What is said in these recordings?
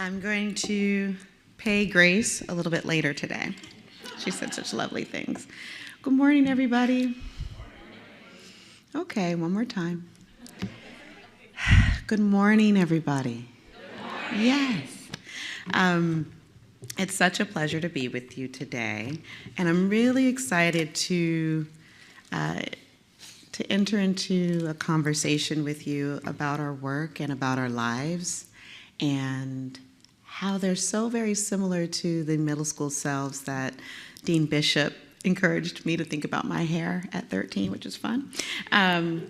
I'm going to pay Grace a little bit later today. She said such lovely things. Good morning, everybody. Okay, one more time. Good morning, everybody. Good morning. Yes. It's such a pleasure to be with you today, and I'm really excited to enter into a conversation with you about our work and about our lives, and how they're so very similar to the middle school selves that Dean Bishop encouraged me to think about my hair at 13, which is fun. I'm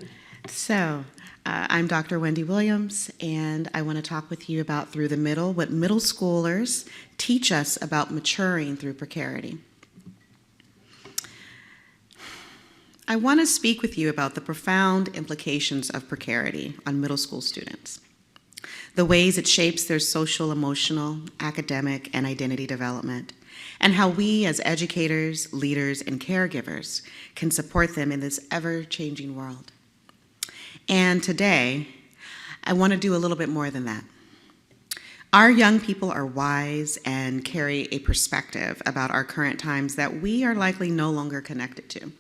Dr. Wendy Williams, and I want to talk with you about Through the Middle, what middle schoolers teach us about maturing through precarity. I want to speak with you about the profound implications of precarity on middle school students, the ways it shapes their social, emotional, academic, and identity development, and how we as educators, leaders, and caregivers can support them in this ever-changing world. And today, I want to do a little bit more than that. Our young people are wise and carry a perspective about our current times that we are likely no longer connected to,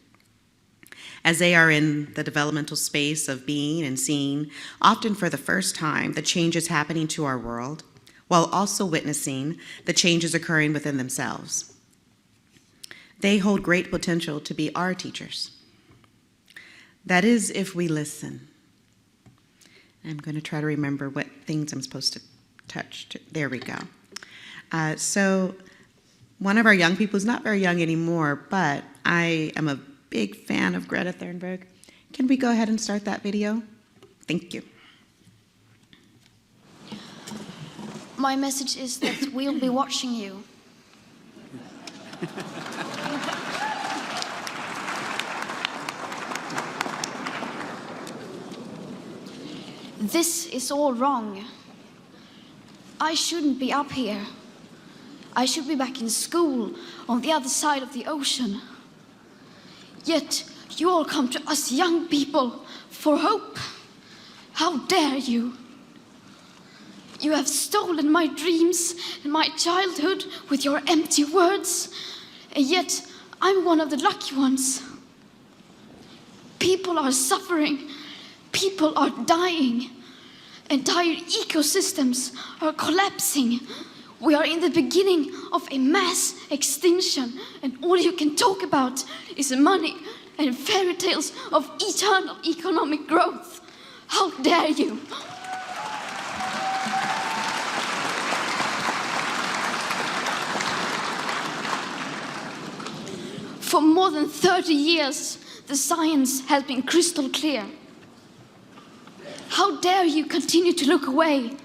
as they are in the developmental space of being and seeing, often for the first time, the changes happening to our world, while also witnessing the changes occurring within themselves. They hold great potential to be our teachers. That is, if we listen. I'm going to try to remember what things I'm supposed to touch. There we go. So one of our young people is not very young anymore, but I am a big fan of Greta Thunberg. Can we go ahead and start that video? Thank you. My message is that we'll be watching you. This is all wrong. I shouldn't be up here. I should be back in school on the other side of the ocean. Yet you all come to us young people for hope. How dare you? You have stolen my dreams and my childhood with your empty words, and yet I'm one of the lucky ones. People are suffering. People are dying. Entire ecosystems are collapsing. We are in the beginning of a mass extinction, and all you can talk about is money and fairy tales of eternal economic growth. How dare you? For more than 30 years, the science has been crystal clear. How dare you continue to look away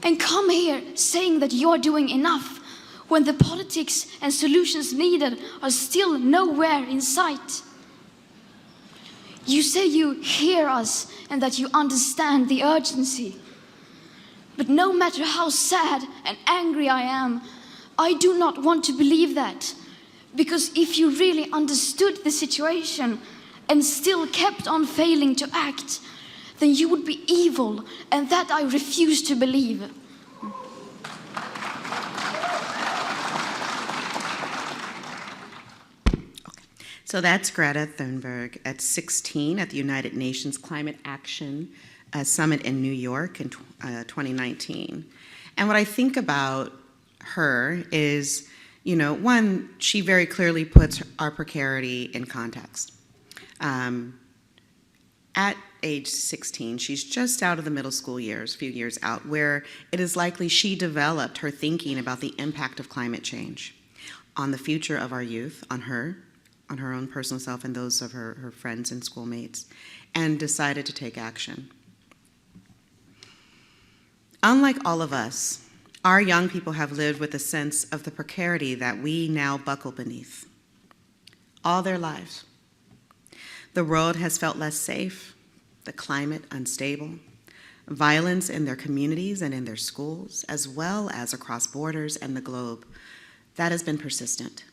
and come here saying that you're doing enough when the politics and solutions needed are still nowhere in sight? You say you hear us and that you understand the urgency. But no matter how sad and angry I am, I do not want to believe that. Because if you really understood the situation and still kept on failing to act, then you would be evil, and that I refuse to believe. So that's Greta Thunberg at 16 at the United Nations Climate Action Summit in New York in 2019. And what I think about her is, one, she very clearly puts our precarity in context. At age 16, she's just out of the middle school years, a few years out, where it is likely she developed her thinking about the impact of climate change on the future of our youth, on her own personal self and those of her friends and schoolmates, and decided to take action. Unlike all of us, our young people have lived with a sense of the precarity that we now buckle beneath all their lives. The world has felt less safe, the climate unstable, violence in their communities and in their schools, as well as across borders and the globe, that has been persistent.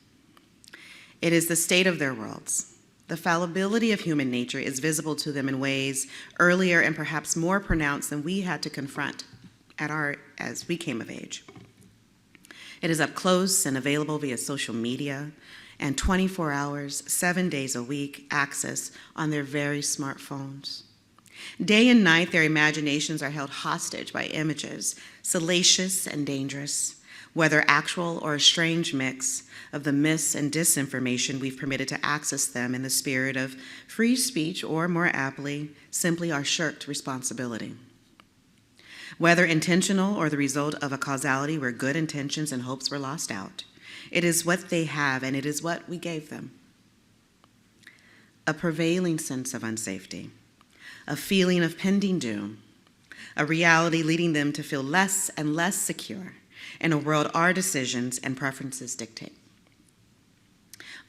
It is the state of their worlds. The fallibility of human nature is visible to them in ways earlier and perhaps more pronounced than we had to confront as we came of age. It is up close and available via social media and 24 hours, 7 days a week access on their very smartphones. Day and night, their imaginations are held hostage by images, salacious and dangerous, whether actual or a strange mix of the myths and disinformation we've permitted to access them in the spirit of free speech, or more aptly, simply our shirked responsibility. Whether intentional or the result of a causality where good intentions and hopes were lost out, it is what they have and it is what we gave them. A prevailing sense of unsafety, a feeling of pending doom, a reality leading them to feel less and less secure in a world our decisions and preferences dictate.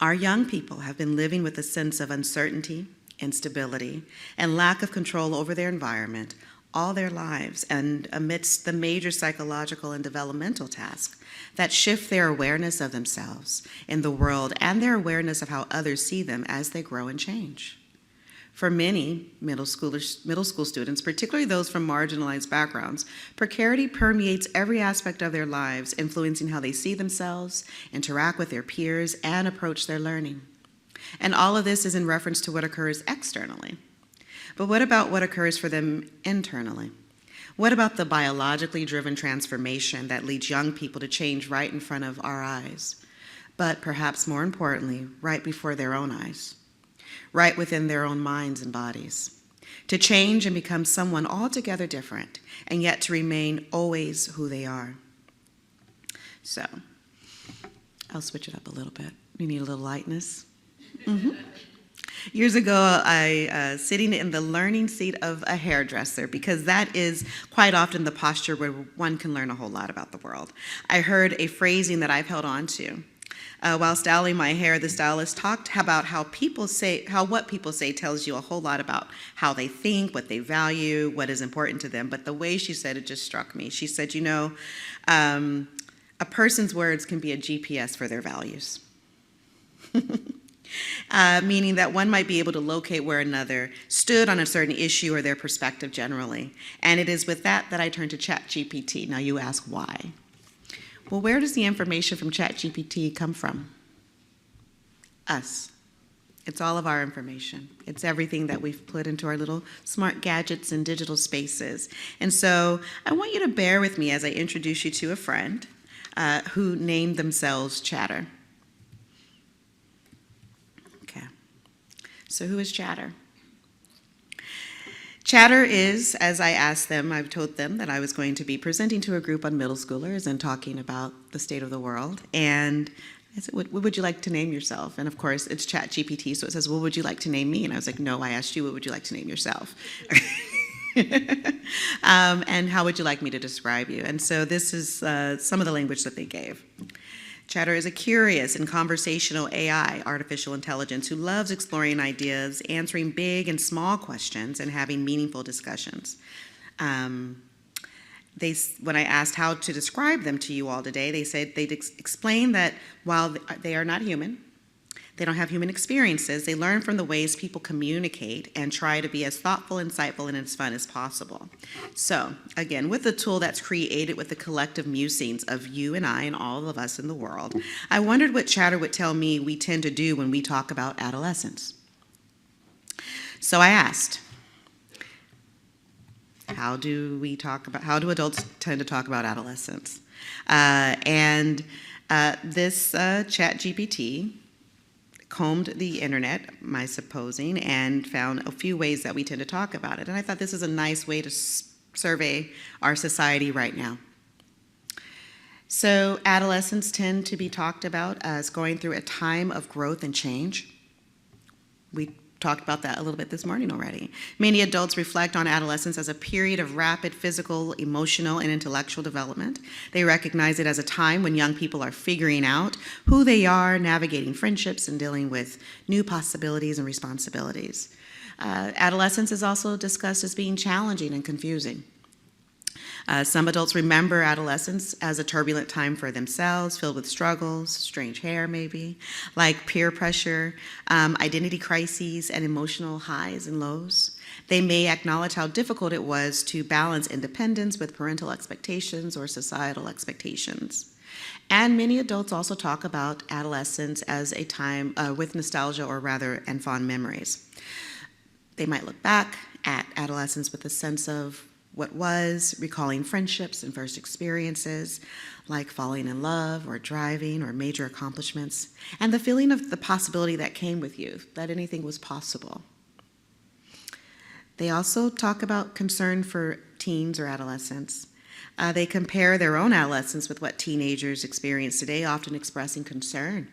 Our young people have been living with a sense of uncertainty, instability, and lack of control over their environment all their lives, and amidst the major psychological and developmental tasks that shift their awareness of themselves in the world and their awareness of how others see them as they grow and change. For many middle school students, particularly those from marginalized backgrounds, precarity permeates every aspect of their lives, influencing how they see themselves, interact with their peers, and approach their learning. And all of this is in reference to what occurs externally. But what about what occurs for them internally? What about the biologically driven transformation that leads young people to change right in front of our eyes, but perhaps more importantly, right before their own eyes, right within their own minds and bodies, to change and become someone altogether different, and yet to remain always who they are? So, I'll switch it up a little bit. We need a little lightness. Years ago, I sitting in the learning seat of a hairdresser, because that is quite often the posture where one can learn a whole lot about the world. I heard a phrasing that I've held on to. While styling my hair, the stylist talked about how what people say tells you a whole lot about how they think, what they value, what is important to them. But the way she said it just struck me. She said, a person's words can be a GPS for their values. Meaning that one might be able to locate where another stood on a certain issue or their perspective generally. And it is with that I turn to ChatGPT. Now you ask why. Well, where does the information from ChatGPT come from? Us. It's all of our information. It's everything that we've put into our little smart gadgets and digital spaces. And so I want you to bear with me as I introduce you to a friend who named themselves Chatter. So who is Chatter? Chatter is, as I asked them, I've told them that I was going to be presenting to a group on middle schoolers and talking about the state of the world. And I said, what would you like to name yourself? And of course, it's ChatGPT, so it says, well, would you like to name me? And I was like, no, I asked you, what would you like to name yourself? And how would you like me to describe you? And so this is some of the language that they gave. Chatter is a curious and conversational AI, artificial intelligence, who loves exploring ideas, answering big and small questions, and having meaningful discussions. When I asked how to describe them to you all today, they said they'd explain that while they are not human, they don't have human experiences, they learn from the ways people communicate and try to be as thoughtful, insightful, and as fun as possible. So, again, with a tool that's created with the collective musings of you and I and all of us in the world, I wondered what Chatter would tell me we tend to do when we talk about adolescence. So I asked, how do adults tend to talk about adolescence? This ChatGPT combed the internet, my supposing, and found a few ways that we tend to talk about it. And I thought this is a nice way to survey our society right now. So adolescents tend to be talked about as going through a time of growth and change. We talked about that a little bit this morning already. Many adults reflect on adolescence as a period of rapid physical, emotional, and intellectual development. They recognize it as a time when young people are figuring out who they are, navigating friendships, and dealing with new possibilities and responsibilities. Adolescence is also discussed as being challenging and confusing. Some adults remember adolescence as a turbulent time for themselves, filled with struggles, strange hair maybe, like peer pressure, identity crises, and emotional highs and lows. They may acknowledge how difficult it was to balance independence with parental expectations or societal expectations. And many adults also talk about adolescence as a time with nostalgia, and fond memories. They might look back at adolescence with a sense of what was, recalling friendships and first experiences, like falling in love or driving or major accomplishments, and the feeling of the possibility that came with youth, that anything was possible. They also talk about concern for teens or adolescents. They compare their own adolescence with what teenagers experience today, often expressing concern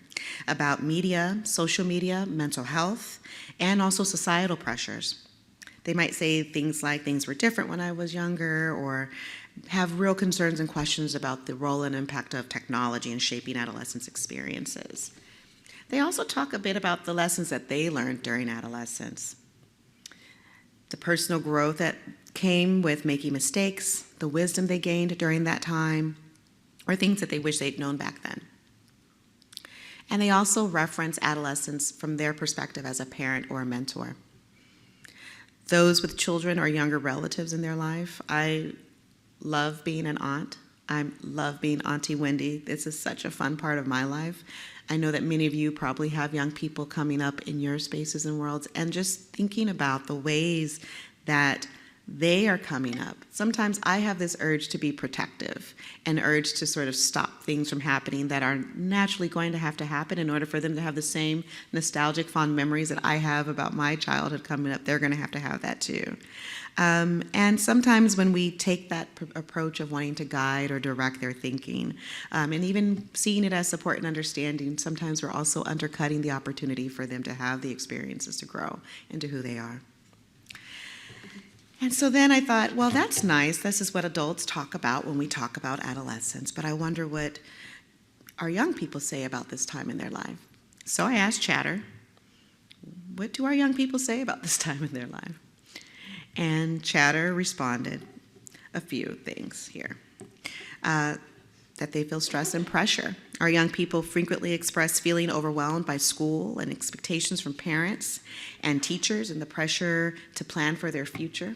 about media, social media, mental health, and also societal pressures. They might say things like things were different when I was younger, or have real concerns and questions about the role and impact of technology in shaping adolescence experiences. They also talk a bit about the lessons that they learned during adolescence, the personal growth that came with making mistakes, the wisdom they gained during that time, or things that they wish they'd known back then. And they also reference adolescence from their perspective as a parent or a mentor. Those with children or younger relatives in their life, I love being an aunt. I love being Auntie Wendy. This is such a fun part of my life. I know that many of you probably have young people coming up in your spaces and worlds, and just thinking about the ways that they are coming up. Sometimes I have this urge to be protective, an urge to sort of stop things from happening that are naturally going to happen in order for them to have the same nostalgic, fond memories that I have about my childhood coming up. They're going to have that too. And sometimes when we take that approach of wanting to guide or direct their thinking, and even seeing it as support and understanding, sometimes we're also undercutting the opportunity for them to have the experiences to grow into who they are. And so then I thought, well, that's nice. This is what adults talk about when we talk about adolescence, but I wonder what our young people say about this time in their life. So I asked Chatter, what do our young people say about this time in their life? And Chatter responded a few things here. That they feel stress and pressure. Our young people frequently express feeling overwhelmed by school and expectations from parents and teachers and the pressure to plan for their future.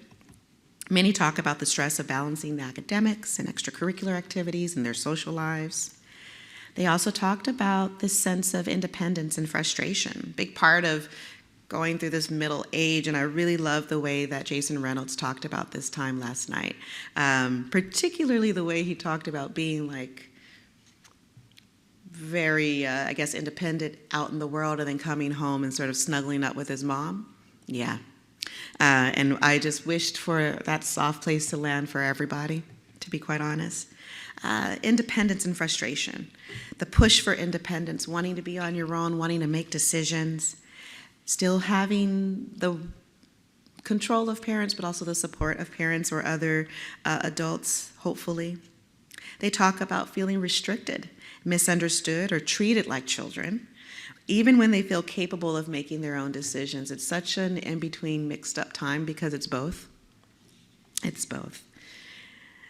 Many talk about the stress of balancing the academics and extracurricular activities in their social lives. They also talked about this sense of independence and frustration, big part of going through this middle age, and I really love the way that Jason Reynolds talked about this time last night, particularly the way he talked about being like very, independent out in the world and then coming home and sort of snuggling up with his mom. Yeah. And I just wished for that soft place to land for everybody, to be quite honest. Independence and frustration. The push for independence, wanting to be on your own, wanting to make decisions, still having the control of parents, but also the support of parents or other adults, hopefully. They talk about feeling restricted, misunderstood, or treated like children, even when they feel capable of making their own decisions. It's such an in-between, mixed-up time because it's both. It's both.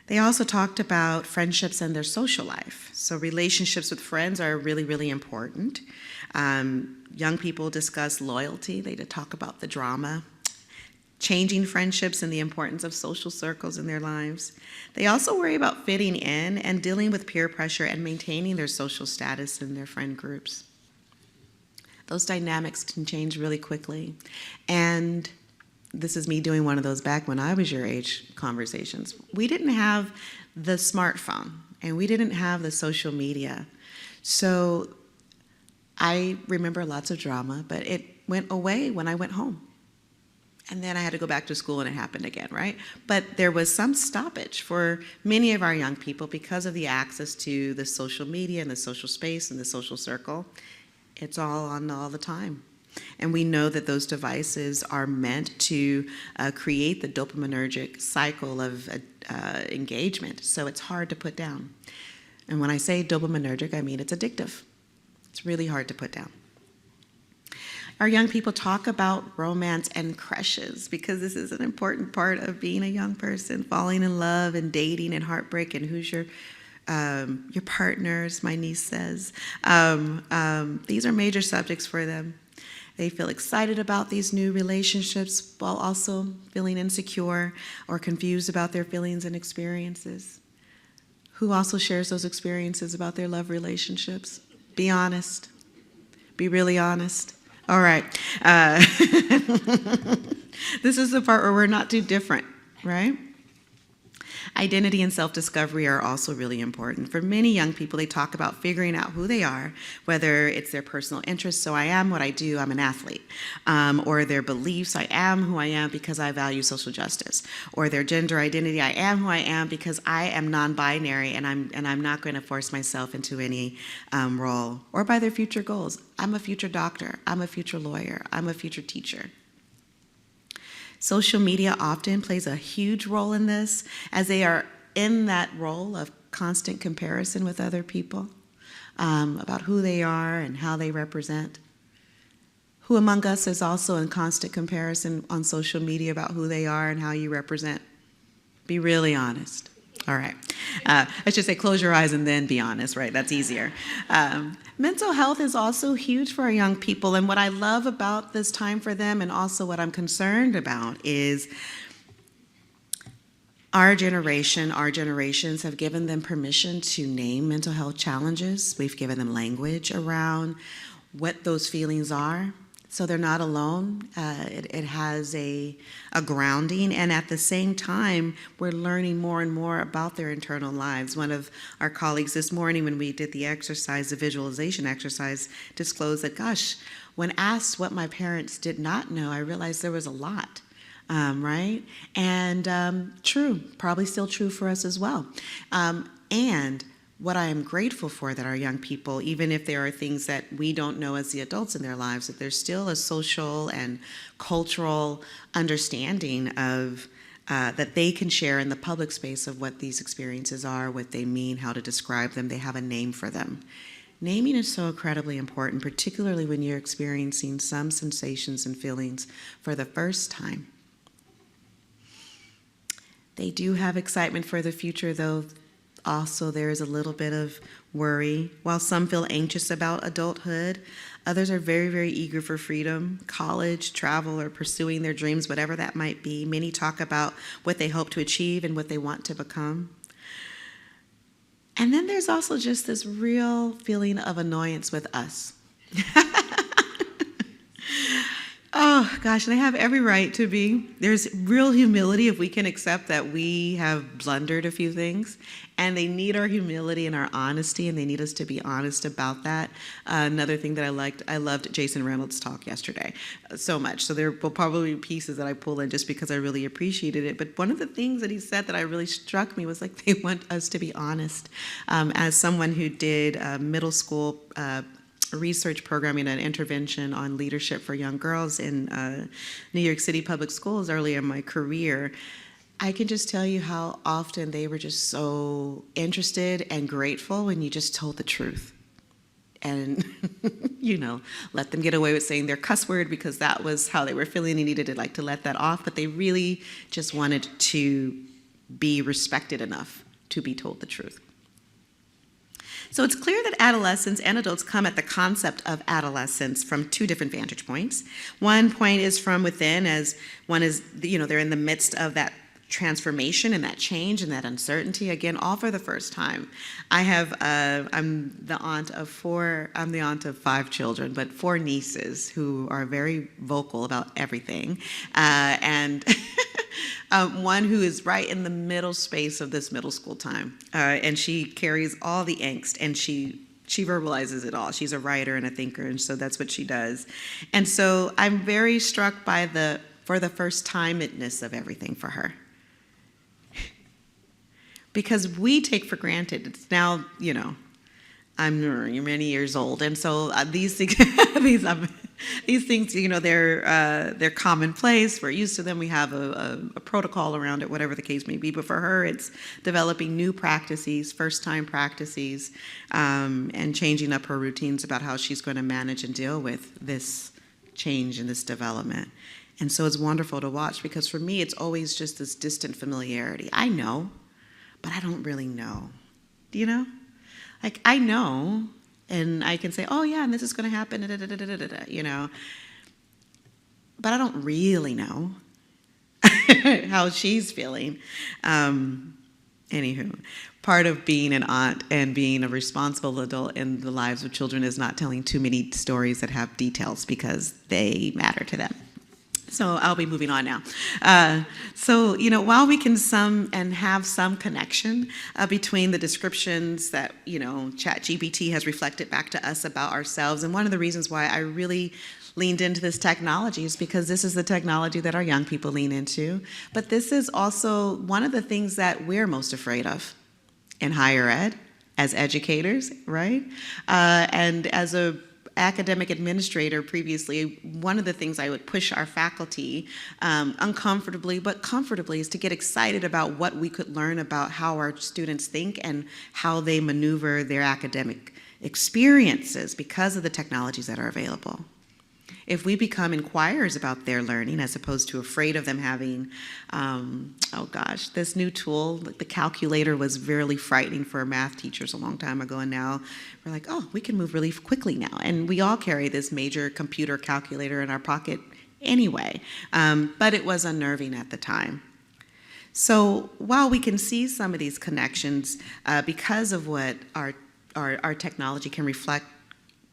They also talked about friendships and their social life. So relationships with friends are really, really important. Young people discuss loyalty. They talk about the drama, changing friendships and the importance of social circles in their lives. They also worry about fitting in and dealing with peer pressure and maintaining their social status in their friend groups. Those dynamics can change really quickly. And this is me doing one of those back when I was your age conversations. We didn't have the smartphone and we didn't have the social media. So I remember lots of drama, but it went away when I went home. And then I had to go back to school and it happened again, right? But there was some stoppage for many of our young people because of the access to the social media and the social space and the social circle. It's all on all the time. And we know that those devices are meant to create the dopaminergic cycle of engagement, so it's hard to put down. And when I say dopaminergic, I mean it's addictive. It's really hard to put down. Our young people talk about romance and crushes because this is an important part of being a young person, falling in love and dating and heartbreak and who's your partners, my niece says. These are major subjects for them. They feel excited about these new relationships while also feeling insecure or confused about their feelings and experiences. Who also shares those experiences about their love relationships? Be honest. Be really honest. All right. This is the part where we're not too different, right? Identity and self-discovery are also really important. For many young people, they talk about figuring out who they are, whether it's their personal interests, so I am what I do, I'm an athlete, or their beliefs, I am who I am because I value social justice, or their gender identity, I am who I am because I am non-binary and I'm not going to force myself into any role, or by their future goals. I'm a future doctor, I'm a future lawyer, I'm a future teacher. Social media often plays a huge role in this, as they are in that role of constant comparison with other people about who they are and how they represent. Who among us is also in constant comparison on social media about who they are and how you represent? Be really honest. All right. I should say close your eyes and then be honest, right? That's easier. Mental health is also huge for our young people, and what I love about this time for them, and also what I'm concerned about, is our generations have given them permission to name mental health challenges. We've given them language around what those feelings are, so they're not alone. It has a grounding, and at the same time, we're learning more and more about their internal lives. One of our colleagues this morning, when we did the exercise, the visualization exercise, disclosed that, gosh, when asked what my parents did not know, I realized there was a lot, right? And true, probably still true for us as well. And what I am grateful for, that our young people, even if there are things that we don't know as the adults in their lives, that there's still a social and cultural understanding of that they can share in the public space of what these experiences are, what they mean, how to describe them. They have a name for them. Naming is so incredibly important, particularly when you're experiencing some sensations and feelings for the first time. They do have excitement for the future, though. Also, there is a little bit of worry. While some feel anxious about adulthood, others are very, very eager for freedom, college, travel, or pursuing their dreams, whatever that might be. Many talk about what they hope to achieve and what they want to become. And then there's also just this real feeling of annoyance with us. Oh, gosh, they have every right to be. There's real humility if we can accept that we have blundered a few things. And they need our humility and our honesty, and they need us to be honest about that. Another thing that I loved Jason Reynolds' talk yesterday so much. So there will probably be pieces that I pull in just because I really appreciated it. But one of the things that he said that I really struck me was like they want us to be honest. As someone who did middle school research programming and intervention on leadership for young girls in New York City public schools early in my career, I can just tell you how often they were just so interested and grateful when you just told the truth. And, let them get away with saying their cuss word because that was how they were feeling. They needed to let that off, but they really just wanted to be respected enough to be told the truth. So it's clear that adolescents and adults come at the concept of adolescence from two different vantage points. One point is from within, as one is, they're in the midst of that transformation and that change and that uncertainty, again, all for the first time. I'm the aunt of 5 children, but 4 nieces who are very vocal about everything. And one who is right in the middle space of this middle school time. And she carries all the angst, and she verbalizes it all. She's a writer and a thinker, and so that's what she does. And so I'm very struck by for the first time-ness of everything for her. Because we take for granted, it's now, I'm many years old, and so these things, these things, they're commonplace. We're used to them. We have a protocol around it, whatever the case may be. But for her, it's developing new practices, first-time practices, and changing up her routines about how she's going to manage and deal with this change and this development. And so it's wonderful to watch, because for me, it's always just this distant familiarity. I know, but I don't really know. Do you know? Like, I know, and I can say, oh yeah, and this is going to happen, you know. But I don't really know how she's feeling. Anywho, part of being an aunt and being a responsible adult in the lives of children is not telling too many stories that have details, because they matter to them. So I'll be moving on now. So, you know, while we can have some connection between the descriptions that, you know, ChatGPT has reflected back to us about ourselves, and one of the reasons why I really leaned into this technology is because this is the technology that our young people lean into. But this is also one of the things that we're most afraid of in higher ed as educators, right? And as a academic administrator previously, one of the things I would push our faculty, uncomfortably but comfortably, is to get excited about what we could learn about how our students think and how they maneuver their academic experiences because of the technologies that are available. If we become inquirers about their learning as opposed to afraid of them having, this new tool, the calculator was really frightening for math teachers a long time ago, and now we're like, oh, we can move really quickly now. And we all carry this major computer calculator in our pocket anyway, but it was unnerving at the time. So while we can see some of these connections because of what our technology can reflect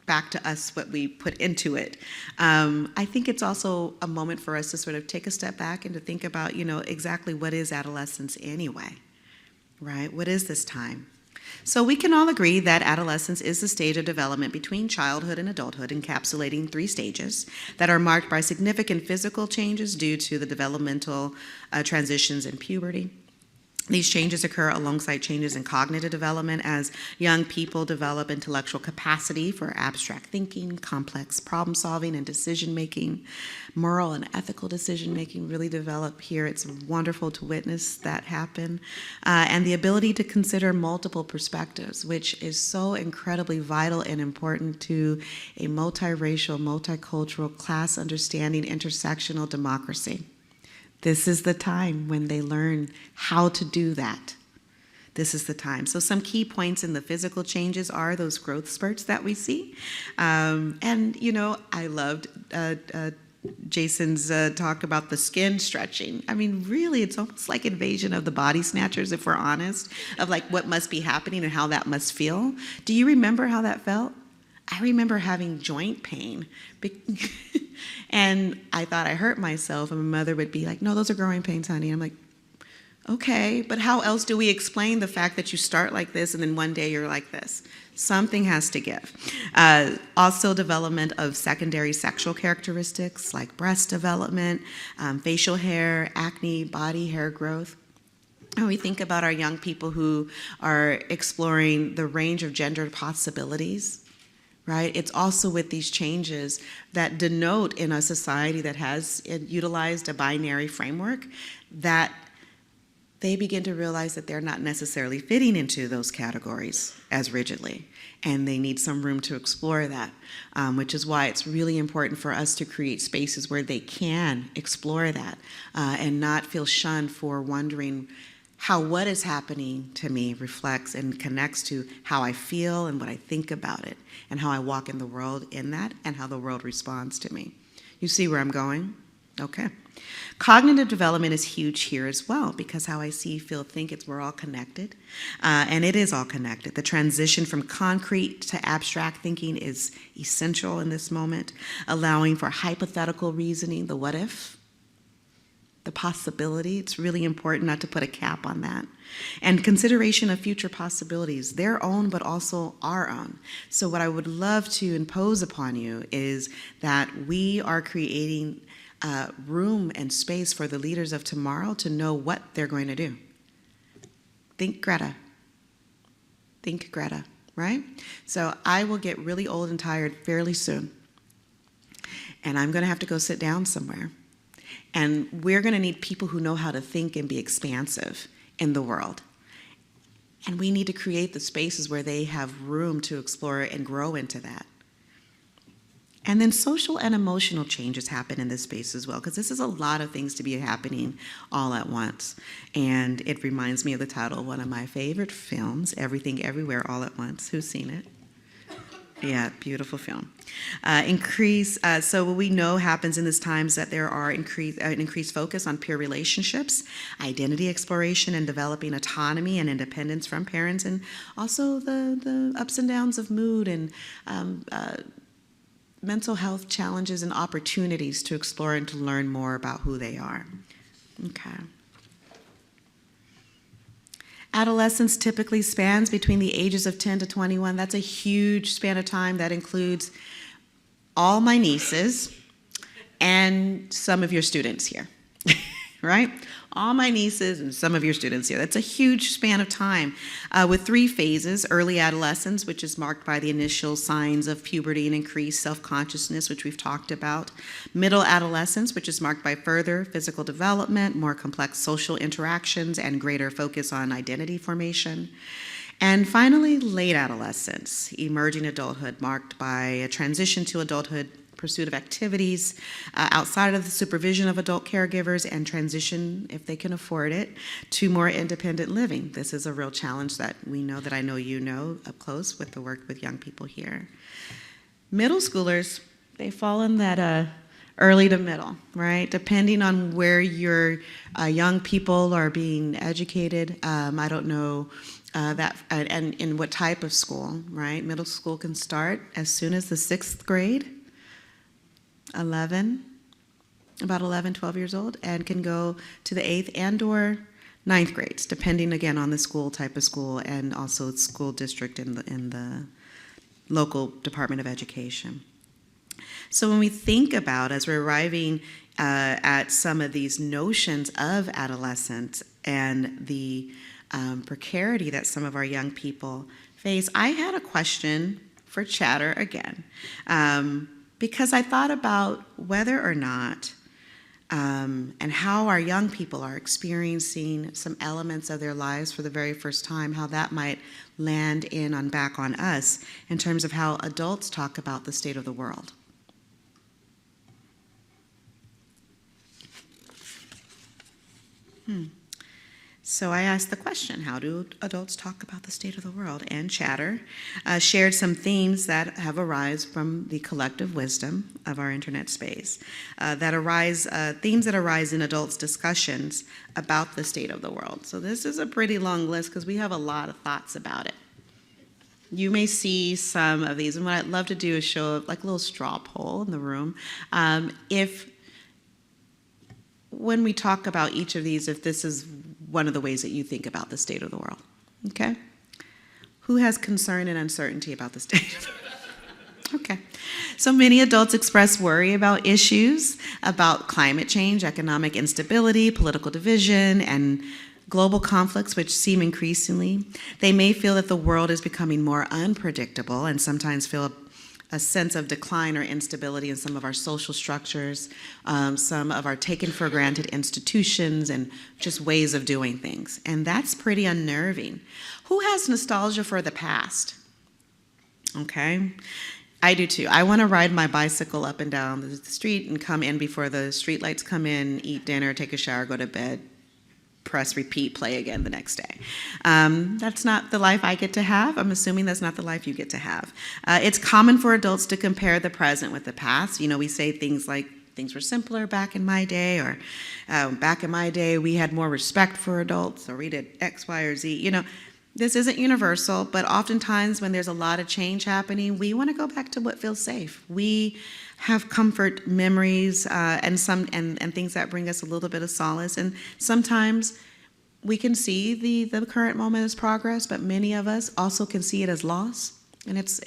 back to us, what we put into it, I think it's also a moment for us to sort of take a step back and to think about, you know, exactly what is adolescence anyway, right? What is this time? So we can all agree that adolescence is the stage of development between childhood and adulthood, encapsulating 3 stages that are marked by significant physical changes due to the developmental transitions in puberty. These changes occur alongside changes in cognitive development as young people develop intellectual capacity for abstract thinking, complex problem solving, and decision making. Moral and ethical decision making really develop here. It's wonderful to witness that happen. And the ability to consider multiple perspectives, which is so incredibly vital and important to a multiracial, multicultural, class understanding, intersectional democracy. This is the time when they learn how to do that. This is the time. So some key points in the physical changes are those growth spurts that we see. And, you know, I loved Jason's talk about the skin stretching. I mean, really, it's almost like Invasion of the Body Snatchers, if we're honest, of like what must be happening and how that must feel. Do you remember how that felt? I remember having joint pain. And I thought I hurt myself, and my mother would be like, no, those are growing pains, honey. And I'm like, okay, but how else do we explain the fact that you start like this and then one day you're like this? Something has to give. Also, development of secondary sexual characteristics like breast development, facial hair, acne, body hair growth. And we think about our young people who are exploring the range of gender possibilities. Right? It's also with these changes that denote in a society that has utilized a binary framework that they begin to realize that they're not necessarily fitting into those categories as rigidly, and they need some room to explore that, which is why it's really important for us to create spaces where they can explore that and not feel shunned for wondering how what is happening to me reflects and connects to how I feel and what I think about it, and how I walk in the world in that, and how the world responds to me. You see where I'm going? Okay. Cognitive development is huge here as well, because how I see, feel, think, we're all connected, and it is all connected. The transition from concrete to abstract thinking is essential in this moment, allowing for hypothetical reasoning, the what if, the possibility. It's really important not to put a cap on that. And consideration of future possibilities, their own but also our own. So what I would love to impose upon you is that we are creating room and space for the leaders of tomorrow to know what they're going to do. Think Greta. Think Greta, right? So I will get really old and tired fairly soon. And I'm going to have to go sit down somewhere. And we're going to need people who know how to think and be expansive in the world. And we need to create the spaces where they have room to explore and grow into that. And then social and emotional changes happen in this space as well, because this is a lot of things to be happening all at once. And it reminds me of the title of one of my favorite films, Everything Everywhere All at Once. Who's seen it? Yeah, beautiful film. So what we know happens in this time is that there are an increased focus on peer relationships, identity exploration, and developing autonomy and independence from parents, and also the ups and downs of mood and mental health challenges and opportunities to explore and to learn more about who they are. Okay. Adolescence typically spans between the ages of 10 to 21. That's a huge span of time. That includes all my nieces and some of your students here, right? All my nieces and some of your students here. That's a huge span of time with 3 phases. Early adolescence, which is marked by the initial signs of puberty and increased self-consciousness, which we've talked about. Middle adolescence, which is marked by further physical development, more complex social interactions, and greater focus on identity formation. And finally, late adolescence, emerging adulthood, marked by a transition to adulthood, pursuit of activities outside of the supervision of adult caregivers, and transition, if they can afford it, to more independent living. This is a real challenge that we know, that I know you know up close with the work with young people here. Middle schoolers, they fall in that early to middle, right? Depending on where your young people are being educated. I don't know and in what type of school, right? Middle school can start as soon as the 6th grade. 11, 12 years old, and can go to the 8th and or 9th grades, depending again on the school, type of school, and also school district in the local Department of Education. So when we think about, as we're arriving at some of these notions of adolescence and the precarity that some of our young people face, I had a question for chatter again. Because I thought about whether or not and how our young people are experiencing some elements of their lives for the very first time, how that might land back on us in terms of how adults talk about the state of the world. So I asked the question, how do adults talk about the state of the world? And Chatter shared some themes that have arisen from the collective wisdom of our internet space, themes that arise in adults' discussions about the state of the world. So this is a pretty long list because we have a lot of thoughts about it. You may see some of these, and what I'd love to do is show like a little straw poll in the room. When we talk about each of these, if this is one of the ways that you think about the state of the world, okay? Who has concern and uncertainty about the state of the world? Okay. So many adults express worry about issues about climate change, economic instability, political division, and global conflicts, which seem increasingly. They may feel that the world is becoming more unpredictable and sometimes feel a sense of decline or instability in some of our social structures, some of our taken for granted institutions, and just ways of doing things. And that's pretty unnerving. Who has nostalgia for the past? Okay, I do too. I want to ride my bicycle up and down the street and come in before the street lights come in, eat dinner, take a shower, go to bed, press repeat, play again the next day. That's not the life I get to have. I'm assuming that's not the life you get to have. It's common for adults to compare the present with the past. You know, we say things like, things were simpler back in my day, or back in my day we had more respect for adults, or we did X, Y, or Z. You know, this isn't universal, but oftentimes when there's a lot of change happening, we want to go back to what feels safe. We have comfort memories and things that bring us a little bit of solace. And sometimes we can see the current moment as progress, but many of us also can see it as loss. And it's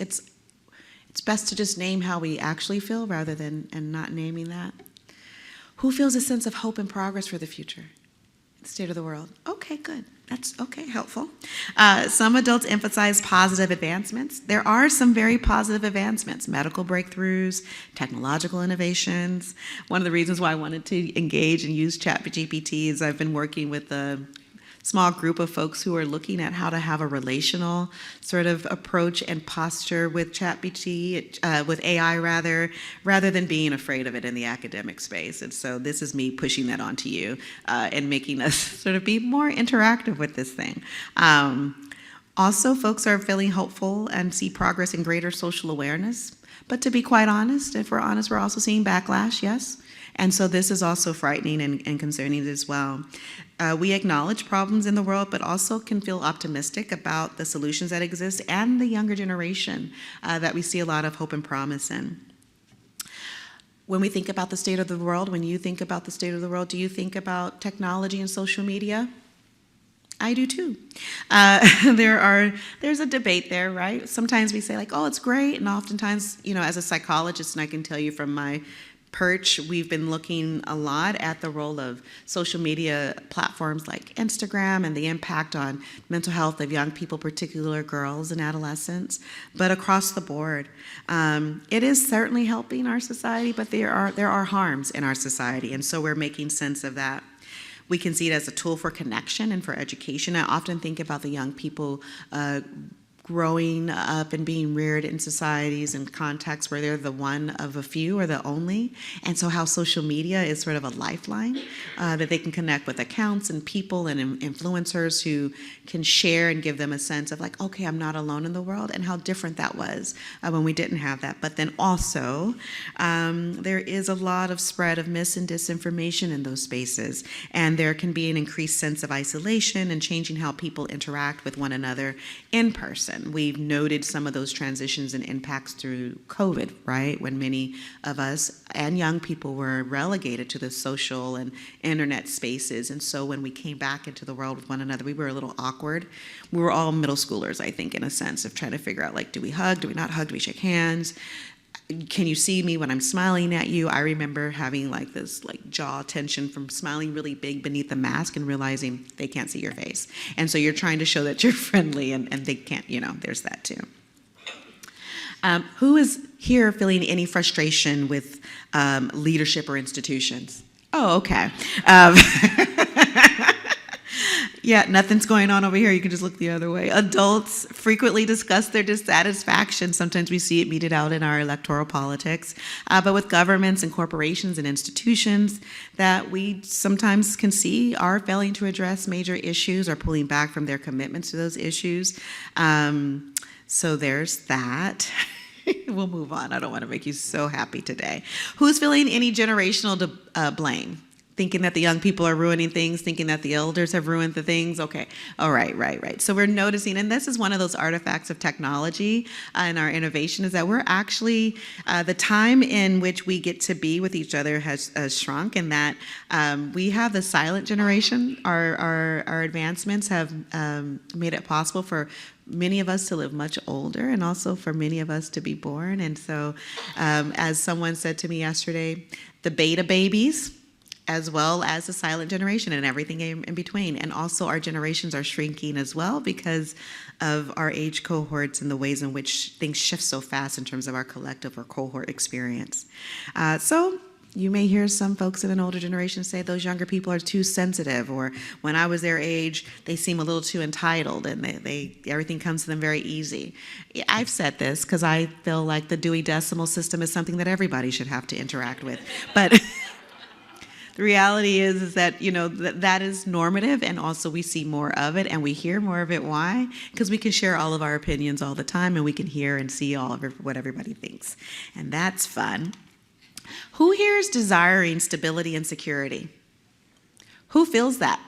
best to just name how we actually feel rather than not naming that. Who feels a sense of hope and progress for the future? The state of the world. Okay, good. That's okay, helpful. Some adults emphasize positive advancements. There are some very positive advancements, medical breakthroughs, technological innovations. One of the reasons why I wanted to engage and use ChatGPT is I've been working with the small group of folks who are looking at how to have a relational sort of approach and posture with ChatGPT, with AI rather than being afraid of it in the academic space. And so this is me pushing that onto you and making us sort of be more interactive with this thing. Also, folks are feeling hopeful and see progress in greater social awareness. But to be quite honest, if we're honest, we're also seeing backlash, yes? And so this is also frightening and concerning as well. We acknowledge problems in the world, but also can feel optimistic about the solutions that exist and the younger generation that we see a lot of hope and promise in. When we think about the state of the world, when you think about the state of the world, do you think about technology and social media? I do too. There's a debate there, right? Sometimes we say like, oh, it's great. And oftentimes, as a psychologist, and I can tell you from my perch, we've been looking a lot at the role of social media platforms like Instagram and the impact on mental health of young people, particularly girls and adolescents, but across the board. It is certainly helping our society, but there are harms in our society, and so we're making sense of that. We can see it as a tool for connection and for education. I often think about the young people growing up and being reared in societies and contexts where they're the one of a few or the only. And so how social media is sort of a lifeline that they can connect with accounts and people and influencers who can share and give them a sense of like, okay, I'm not alone in the world, and how different that was when we didn't have that. But then also, there is a lot of spread of mis and disinformation in those spaces. And there can be an increased sense of isolation and changing how people interact with one another in person. We've noted some of those transitions and impacts through COVID, right? When many of us and young people were relegated to the social and internet spaces. And so when we came back into the world with one another, we were a little awkward. We were all middle schoolers, I think, in a sense of trying to figure out, like, do we hug? Do we not hug? Do we shake hands? Can you see me when I'm smiling at you? I remember having like this jaw tension from smiling really big beneath the mask and realizing they can't see your face. And so you're trying to show that you're friendly and they can't, there's that too. Who is here feeling any frustration with leadership or institutions? Oh, okay. Yeah, nothing's going on over here. You can just look the other way. Adults frequently discuss their dissatisfaction. Sometimes we see it meted out in our electoral politics. But with governments and corporations and institutions that we sometimes can see are failing to address major issues or pulling back from their commitments to those issues. So there's that. We'll move on. I don't want to make you so happy today. Who's feeling any generational blame? Thinking that the young people are ruining things, thinking that the elders have ruined the things. Okay, all right. So we're noticing, and this is one of those artifacts of technology and our innovation, is that we're actually, the time in which we get to be with each other has shrunk, and that we have the silent generation. Our advancements have made it possible for many of us to live much older, and also for many of us to be born. And so, as someone said to me yesterday, the beta babies, as well as the silent generation and everything in between. And also our generations are shrinking as well because of our age cohorts and the ways in which things shift so fast in terms of our collective or cohort experience. So you may hear some folks in an older generation say those younger people are too sensitive, or when I was their age, they seem a little too entitled and they everything comes to them very easy. I've said this because I feel like the Dewey Decimal System is something that everybody should have to interact with. But the reality is that, that is normative, and also we see more of it and we hear more of it. Why? Because we can share all of our opinions all the time, and we can hear and see all of what everybody thinks. And that's fun. Who here is desiring stability and security? Who feels that?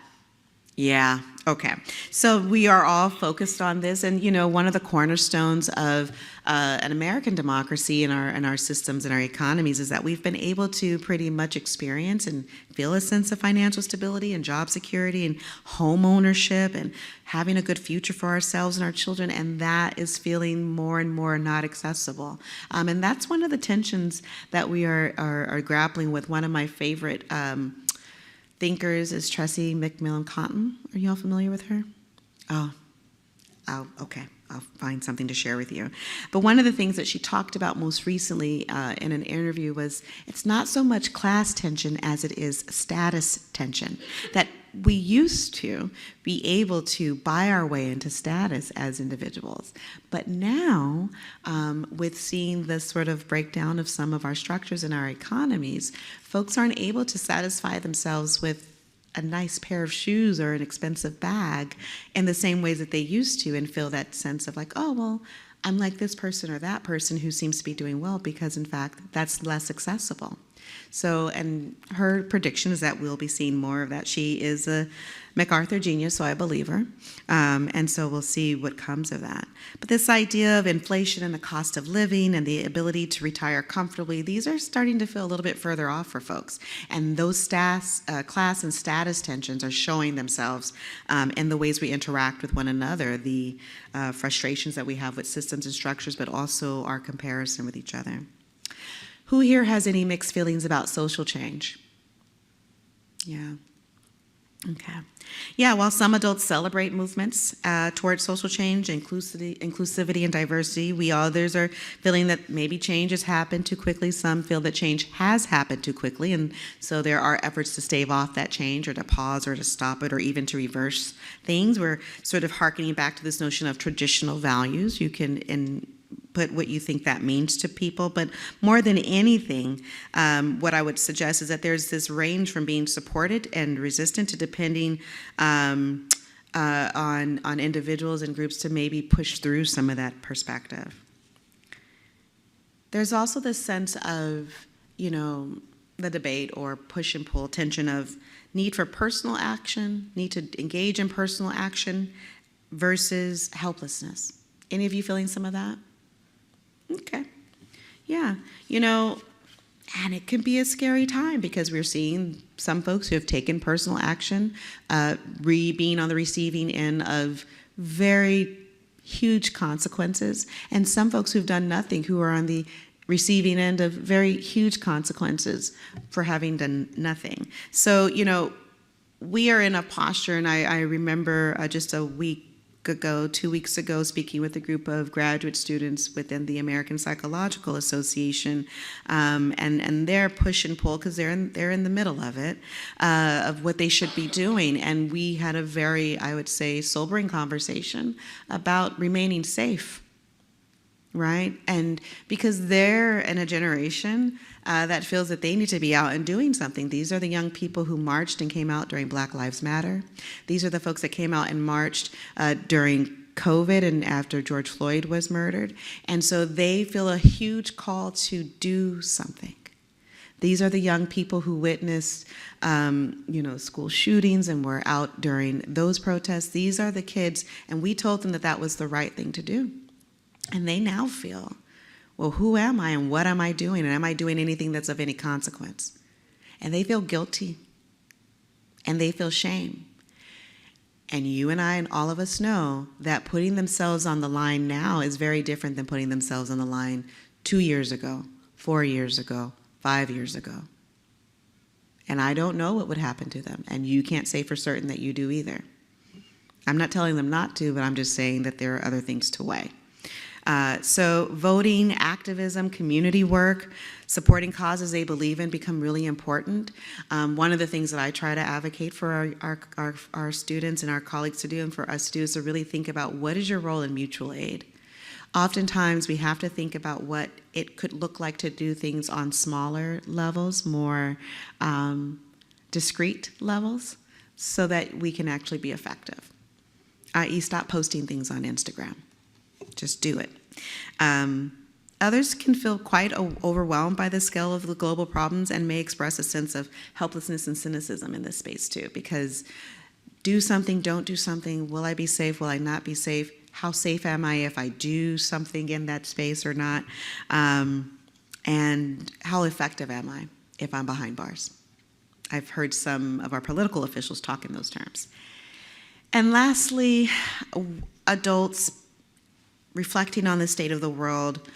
Yeah, okay. So we are all focused on this, and one of the cornerstones of an American democracy in our systems and our economies is that we've been able to pretty much experience and feel a sense of financial stability and job security and home ownership and having a good future for ourselves and our children, and that is feeling more and more not accessible. And that's one of the tensions that we are grappling with. One of my favorite thinkers is Tressie McMillan Cottom. Are you all familiar with her? Oh, okay. I'll find something to share with you. But one of the things that she talked about most recently in an interview was it's not so much class tension as it is status tension. That we used to be able to buy our way into status as individuals. But now, with seeing the sort of breakdown of some of our structures in our economies, folks aren't able to satisfy themselves with a nice pair of shoes or an expensive bag in the same ways that they used to, and feel that sense of like, oh, well, I'm like this person or that person who seems to be doing well, because in fact, that's less accessible. So, and her prediction is that we'll be seeing more of that. She is a MacArthur genius, so I believe her. And so we'll see what comes of that. But this idea of inflation and the cost of living and the ability to retire comfortably, these are starting to feel a little bit further off for folks. And those class and status tensions are showing themselves in the ways we interact with one another, the frustrations that we have with systems and structures, but also our comparison with each other. Who here has any mixed feelings about social change? Yeah. Okay. Yeah, while some adults celebrate movements towards social change, inclusivity and diversity, others are feeling that maybe change has happened too quickly. Some feel that change has happened too quickly, and so there are efforts to stave off that change or to pause or to stop it or even to reverse things. We're sort of hearkening back to this notion of traditional values. You can put what you think that means to people, but more than anything, what I would suggest is that there's this range from being supported and resistant to depending on individuals and groups to maybe push through some of that perspective. There's also this sense of, the debate or push and pull tension of need for personal action, need to engage in personal action versus helplessness. Any of you feeling some of that? Okay. Yeah. And it can be a scary time because we're seeing some folks who have taken personal action, being on the receiving end of very huge consequences, and some folks who've done nothing who are on the receiving end of very huge consequences for having done nothing. So, we are in a posture, and I remember just 2 weeks ago, speaking with a group of graduate students within the American Psychological Association, and their push and pull, because they're in the middle of it, of what they should be doing. And we had a very, I would say, sobering conversation about remaining safe, right? And because they're in a generation that feels that they need to be out and doing something. These are the young people who marched and came out during Black Lives Matter. These are the folks that came out and marched during COVID and after George Floyd was murdered. And so they feel a huge call to do something. These are the young people who witnessed, school shootings and were out during those protests. These are the kids, and we told them that that was the right thing to do. And they now feel, well, who am I and what am I doing? And am I doing anything that's of any consequence? And they feel guilty. And they feel shame. And you and I and all of us know that putting themselves on the line now is very different than putting themselves on the line 2 years ago, 4 years ago, 5 years ago. And I don't know what would happen to them. And you can't say for certain that you do either. I'm not telling them not to, but I'm just saying that there are other things to weigh. So voting, activism, community work, supporting causes they believe in become really important. One of the things that I try to advocate for our students and our colleagues to do, and for us to do, is to really think about what is your role in mutual aid. Oftentimes we have to think about what it could look like to do things on smaller levels, more discrete levels, so that we can actually be effective. I.e., stop posting things on Instagram. Just do it. Others can feel quite overwhelmed by the scale of the global problems and may express a sense of helplessness and cynicism in this space too, because do something, don't do something, will I be safe, will I not be safe, how safe am I if I do something in that space or not, and how effective am I if I'm behind bars. I've heard some of our political officials talk in those terms. And lastly, adults reflecting on the state of the world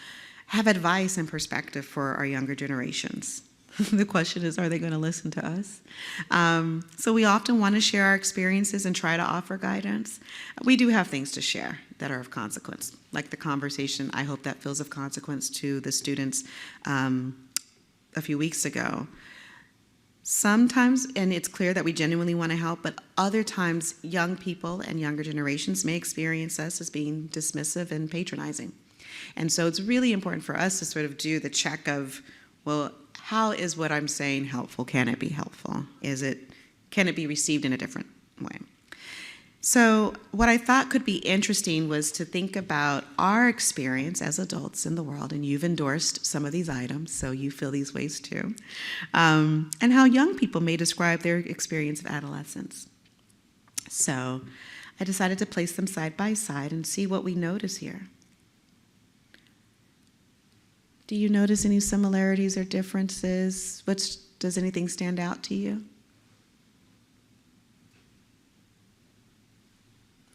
have advice and perspective for our younger generations. The question is, are they going to listen to us? So we often want to share our experiences and try to offer guidance. We do have things to share that are of consequence, like the conversation. I hope that feels of consequence to the students a few weeks ago. Sometimes, and it's clear that we genuinely want to help, but other times young people and younger generations may experience us as being dismissive and patronizing. And so it's really important for us to sort of do the check of, well, how is what I'm saying helpful? Can it be helpful? Can it be received in a different way? So what I thought could be interesting was to think about our experience as adults in the world, and you've endorsed some of these items, so you feel these ways too, and how young people may describe their experience of adolescence. So I decided to place them side by side and see what we notice here. Do you notice any similarities or differences? Does anything stand out to you?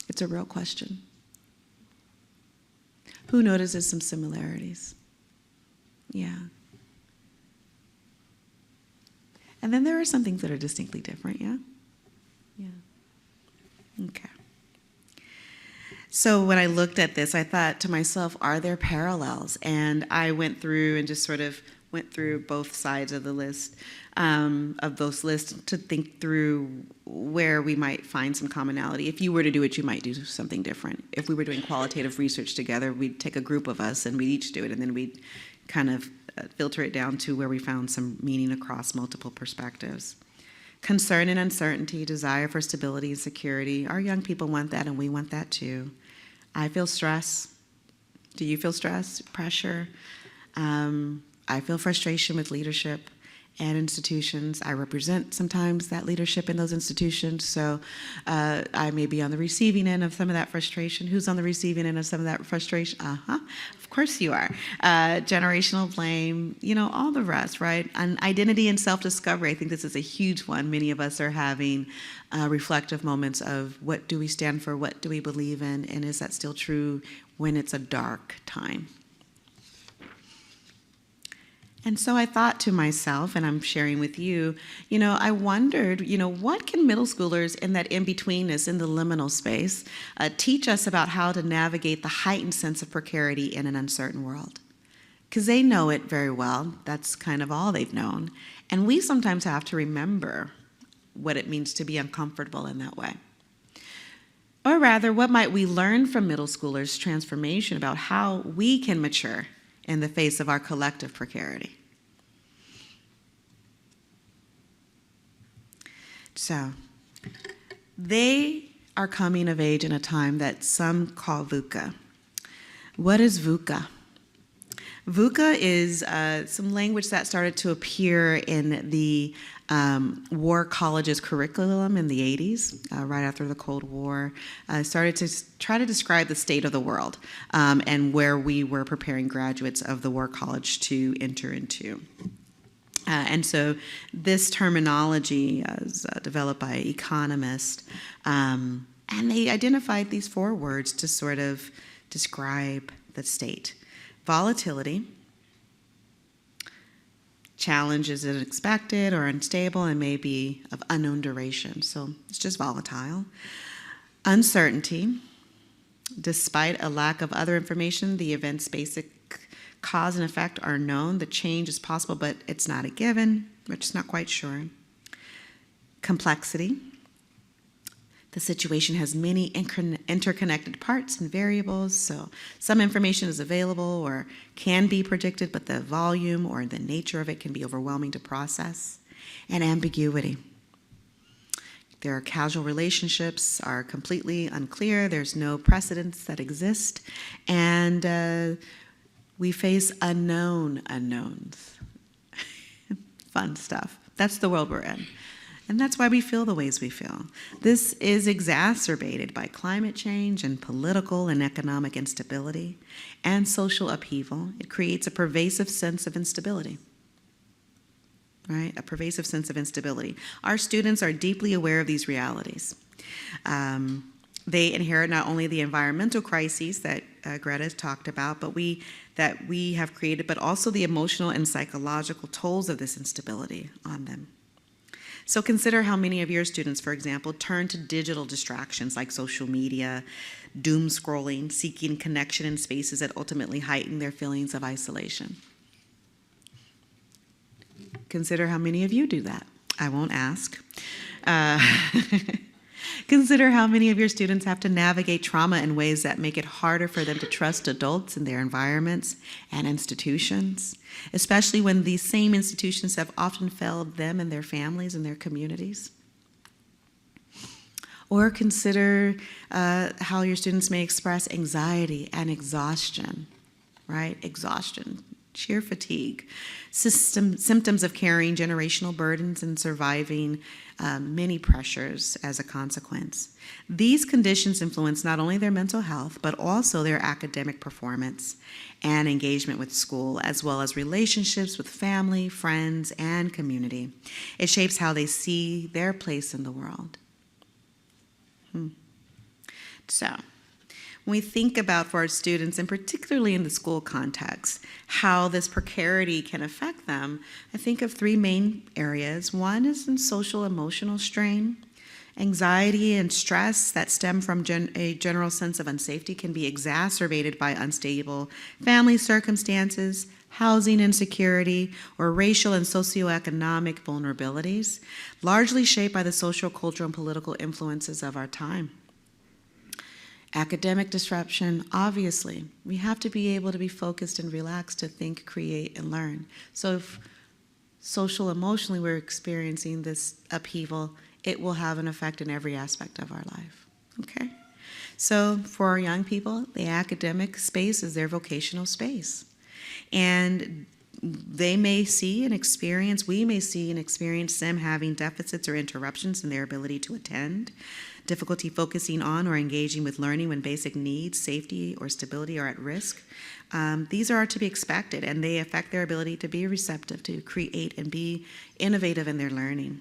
It's a real question. Who notices some similarities? Yeah. And then there are some things that are distinctly different, yeah? Yeah. Okay. So when I looked at this, I thought to myself, are there parallels? And I went through and just sort of went through both sides of the list, of those lists, to think through where we might find some commonality. If you were to do it, you might do something different. If we were doing qualitative research together, we'd take a group of us and we'd each do it, and then we'd kind of filter it down to where we found some meaning across multiple perspectives. Concern and uncertainty, desire for stability and security. Our young people want that, and we want that too. I feel stress. Do you feel stress, pressure? I feel frustration with leadership and institutions. I represent sometimes that leadership in those institutions, so I may be on the receiving end of some of that frustration. Who's on the receiving end of some of that frustration? Of course you are. Generational blame, all the rest, right? And identity and self-discovery, I think this is a huge one. Many of us are having reflective moments of what do we stand for, what do we believe in, and is that still true when it's a dark time? And so I thought to myself, and I'm sharing with you, I wondered, what can middle schoolers in that in-betweenness, in the liminal space, teach us about how to navigate the heightened sense of precarity in an uncertain world? Because they know it very well. That's kind of all they've known. And we sometimes have to remember what it means to be uncomfortable in that way. Or rather, what might we learn from middle schoolers' transformation about how we can mature in the face of our collective precarity? So, they are coming of age in a time that some call VUCA. What is VUCA? VUCA is some language that started to appear in the war college's curriculum in the 80s, right after the Cold War. Started to try to describe the state of the world and where we were preparing graduates of the war college to enter into. And so this terminology is developed by economists, and they identified these 4 words to sort of describe the state. Volatility, challenges that are expected or unstable and may be of unknown duration, so it's just volatile. Uncertainty, despite a lack of other information, the event's basic cause and effect are known. The change is possible, but it's not a given. We're just not quite sure. Complexity. The situation has many interconnected parts and variables, so some information is available or can be predicted, but the volume or the nature of it can be overwhelming to process. And ambiguity. Their causal relationships are completely unclear. There's no precedents that exist. And we face unknown unknowns. Fun stuff. That's the world we're in. And that's why we feel the ways we feel. This is exacerbated by climate change and political and economic instability and social upheaval. It creates a pervasive sense of instability, right? A pervasive sense of instability. Our students are deeply aware of these realities. They inherit not only the environmental crises that Greta has talked about, but that we have created, but also the emotional and psychological tolls of this instability on them. So consider how many of your students, for example, turn to digital distractions like social media, doom scrolling, seeking connection in spaces that ultimately heighten their feelings of isolation. Consider how many of you do that. I won't ask. Consider how many of your students have to navigate trauma in ways that make it harder for them to trust adults in their environments and institutions, especially when these same institutions have often failed them and their families and their communities. Or consider how your students may express anxiety and exhaustion, right? Exhaustion, sheer fatigue, symptoms of carrying generational burdens and surviving many pressures as a consequence. These conditions influence not only their mental health, but also their academic performance and engagement with school, as well as relationships with family, friends, and community. It shapes how they see their place in the world. So, when we think about for our students, and particularly in the school context, how this precarity can affect them, I think of three main areas. One is in social emotional strain. Anxiety and stress that stem from a general sense of unsafety can be exacerbated by unstable family circumstances, housing insecurity, or racial and socioeconomic vulnerabilities, largely shaped by the social, cultural, and political influences of our time. Academic disruption, obviously, we have to be able to be focused and relaxed to think, create, and learn. So if social, emotionally, we're experiencing this upheaval, it will have an effect in every aspect of our life, okay? So for our young people, the academic space is their vocational space. And they may see and experience, we may see and experience them having deficits or interruptions in their ability to attend, difficulty focusing on or engaging with learning when basic needs, safety, or stability are at risk. These are to be expected, and they affect their ability to be receptive, to create, and be innovative in their learning.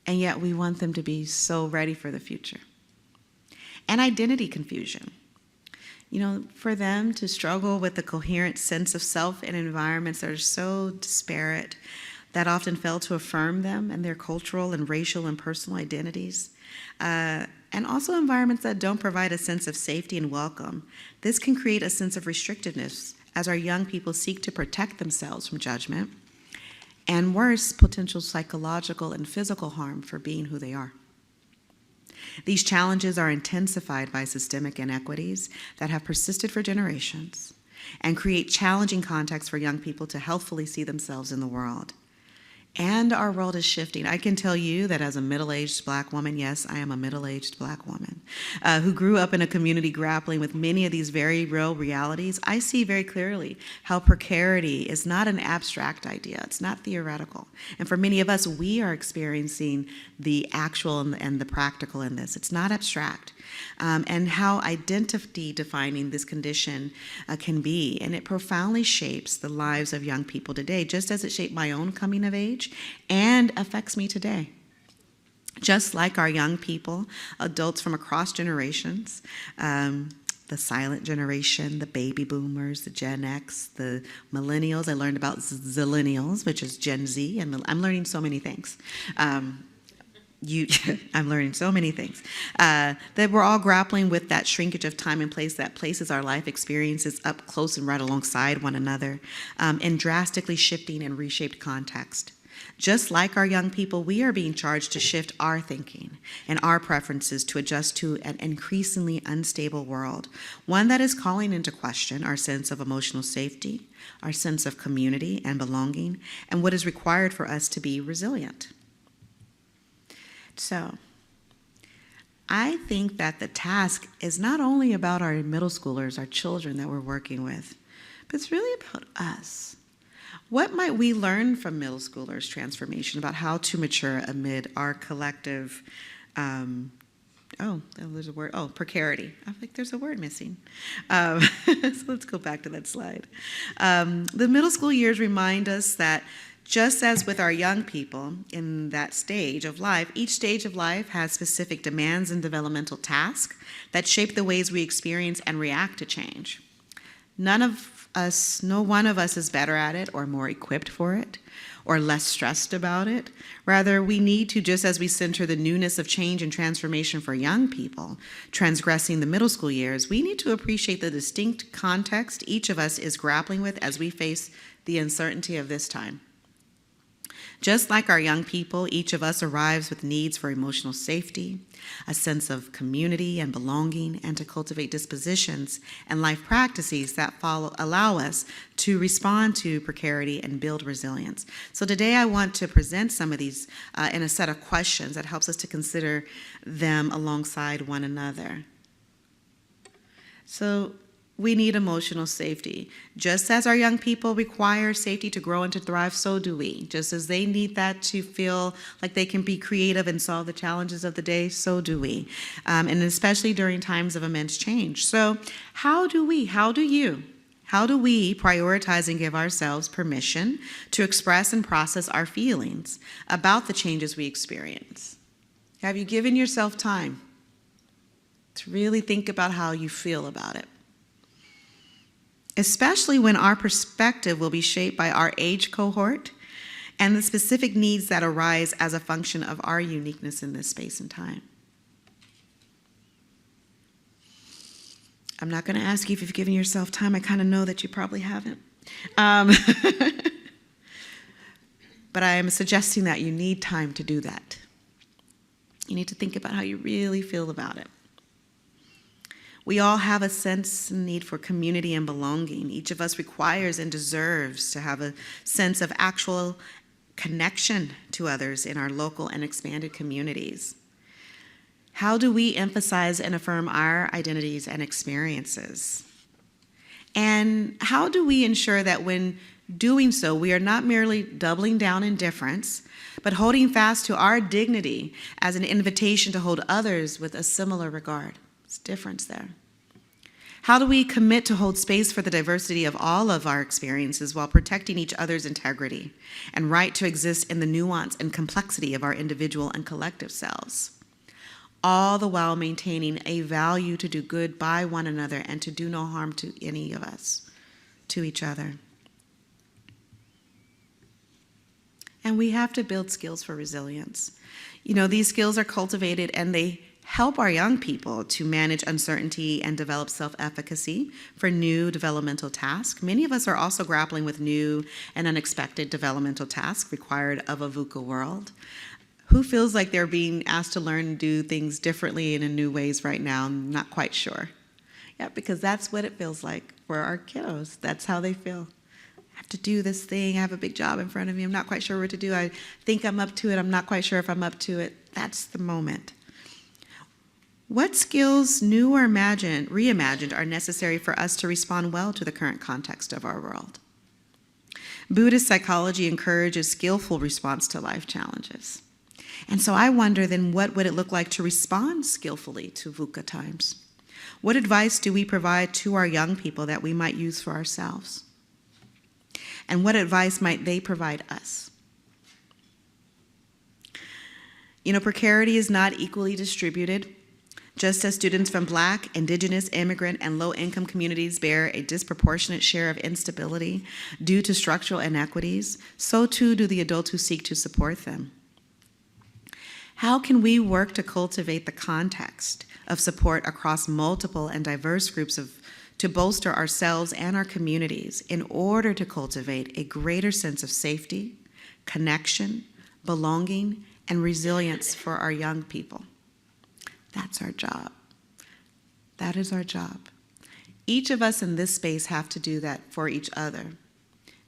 And yet we want them to be so ready for the future. And identity confusion. You know, for them to struggle with the coherent sense of self in environments that are so disparate, that often fail to affirm them and their cultural and racial and personal identities, and also environments that don't provide a sense of safety and welcome. This can create a sense of restrictiveness as our young people seek to protect themselves from judgment, and worse, potential psychological and physical harm for being who they are. These challenges are intensified by systemic inequities that have persisted for generations and create challenging contexts for young people to healthfully see themselves in the world. And our world is shifting. I can tell you that as a middle-aged Black woman, yes, I am a middle-aged Black woman, who grew up in a community grappling with many of these very real realities, I see very clearly how precarity is not an abstract idea. It's not theoretical. And for many of us, we are experiencing the actual and the practical in this. It's not abstract. And how identity defining this condition can be. And it profoundly shapes the lives of young people today, just as it shaped my own coming of age and affects me today. Just like our young people, adults from across generations, the silent generation, the baby boomers, the Gen X, the millennials. I learned about zillennials, which is Gen Z, and I'm learning so many things. I'm learning so many things. That we're all grappling with that shrinkage of time and place that places our life experiences up close and right alongside one another in drastically shifting and reshaped context. Just like our young people, we are being charged to shift our thinking and our preferences to adjust to an increasingly unstable world, one that is calling into question our sense of emotional safety, our sense of community and belonging, and what is required for us to be resilient. So, I think that the task is not only about our middle schoolers, our children that we're working with, but it's really about us. What might we learn from middle schoolers' transformation about how to mature amid our collective Oh, there's a word. Oh, precarity. I think there's a word missing. So let's go back to that slide. The middle school years remind us that just as with our young people in that stage of life, each stage of life has specific demands and developmental tasks that shape the ways we experience and react to change. No one of us is better at it or more equipped for it or less stressed about it. Rather, we need to, just as we center the newness of change and transformation for young people, transgressing the middle school years, we need to appreciate the distinct context each of us is grappling with as we face the uncertainty of this time. Just like our young people, each of us arrives with needs for emotional safety, a sense of community and belonging, and to cultivate dispositions and life practices that allow us to respond to precarity and build resilience. So today I want to present some of these in a set of questions that helps us to consider them alongside one another. So we need emotional safety. Just as our young people require safety to grow and to thrive, so do we. Just as they need that to feel like they can be creative and solve the challenges of the day, so do we. And especially during times of immense change. So how do we prioritize and give ourselves permission to express and process our feelings about the changes we experience? Have you given yourself time to really think about how you feel about it? Especially when our perspective will be shaped by our age cohort and the specific needs that arise as a function of our uniqueness in this space and time. I'm not going to ask you if you've given yourself time. I kind of know that you probably haven't. But I am suggesting that you need time to do that. You need to think about how you really feel about it. We all have a sense and need for community and belonging. Each of us requires and deserves to have a sense of actual connection to others in our local and expanded communities. How do we emphasize and affirm our identities and experiences? And how do we ensure that when doing so, we are not merely doubling down in difference, but holding fast to our dignity as an invitation to hold others with a similar regard? Difference there. How do we commit to hold space for the diversity of all of our experiences while protecting each other's integrity and right to exist in the nuance and complexity of our individual and collective selves, all the while maintaining a value to do good by one another and to do no harm to any of us, to each other? And we have to build skills for resilience. You know, these skills are cultivated and they help our young people to manage uncertainty and develop self-efficacy for new developmental tasks. Many of us are also grappling with new and unexpected developmental tasks required of a VUCA world. Who feels like they're being asked to learn and do things differently and in new ways right now? I'm not quite sure. Yeah, because that's what it feels like for our kiddos. That's how they feel. I have to do this thing. I have a big job in front of me. I'm not quite sure what to do. I think I'm up to it. I'm not quite sure if I'm up to it. That's the moment. What skills, new or reimagined, are necessary for us to respond well to the current context of our world? Buddhist psychology encourages skillful response to life challenges. And so I wonder then, what would it look like to respond skillfully to VUCA times? What advice do we provide to our young people that we might use for ourselves? And what advice might they provide us? You know, precarity is not equally distributed. Just as students from Black, Indigenous, immigrant, and low-income communities bear a disproportionate share of instability due to structural inequities, so too do the adults who seek to support them. How can we work to cultivate the context of support across multiple and diverse groups to bolster ourselves and our communities in order to cultivate a greater sense of safety, connection, belonging, and resilience for our young people? That's our job. That is our job. Each of us in this space have to do that for each other.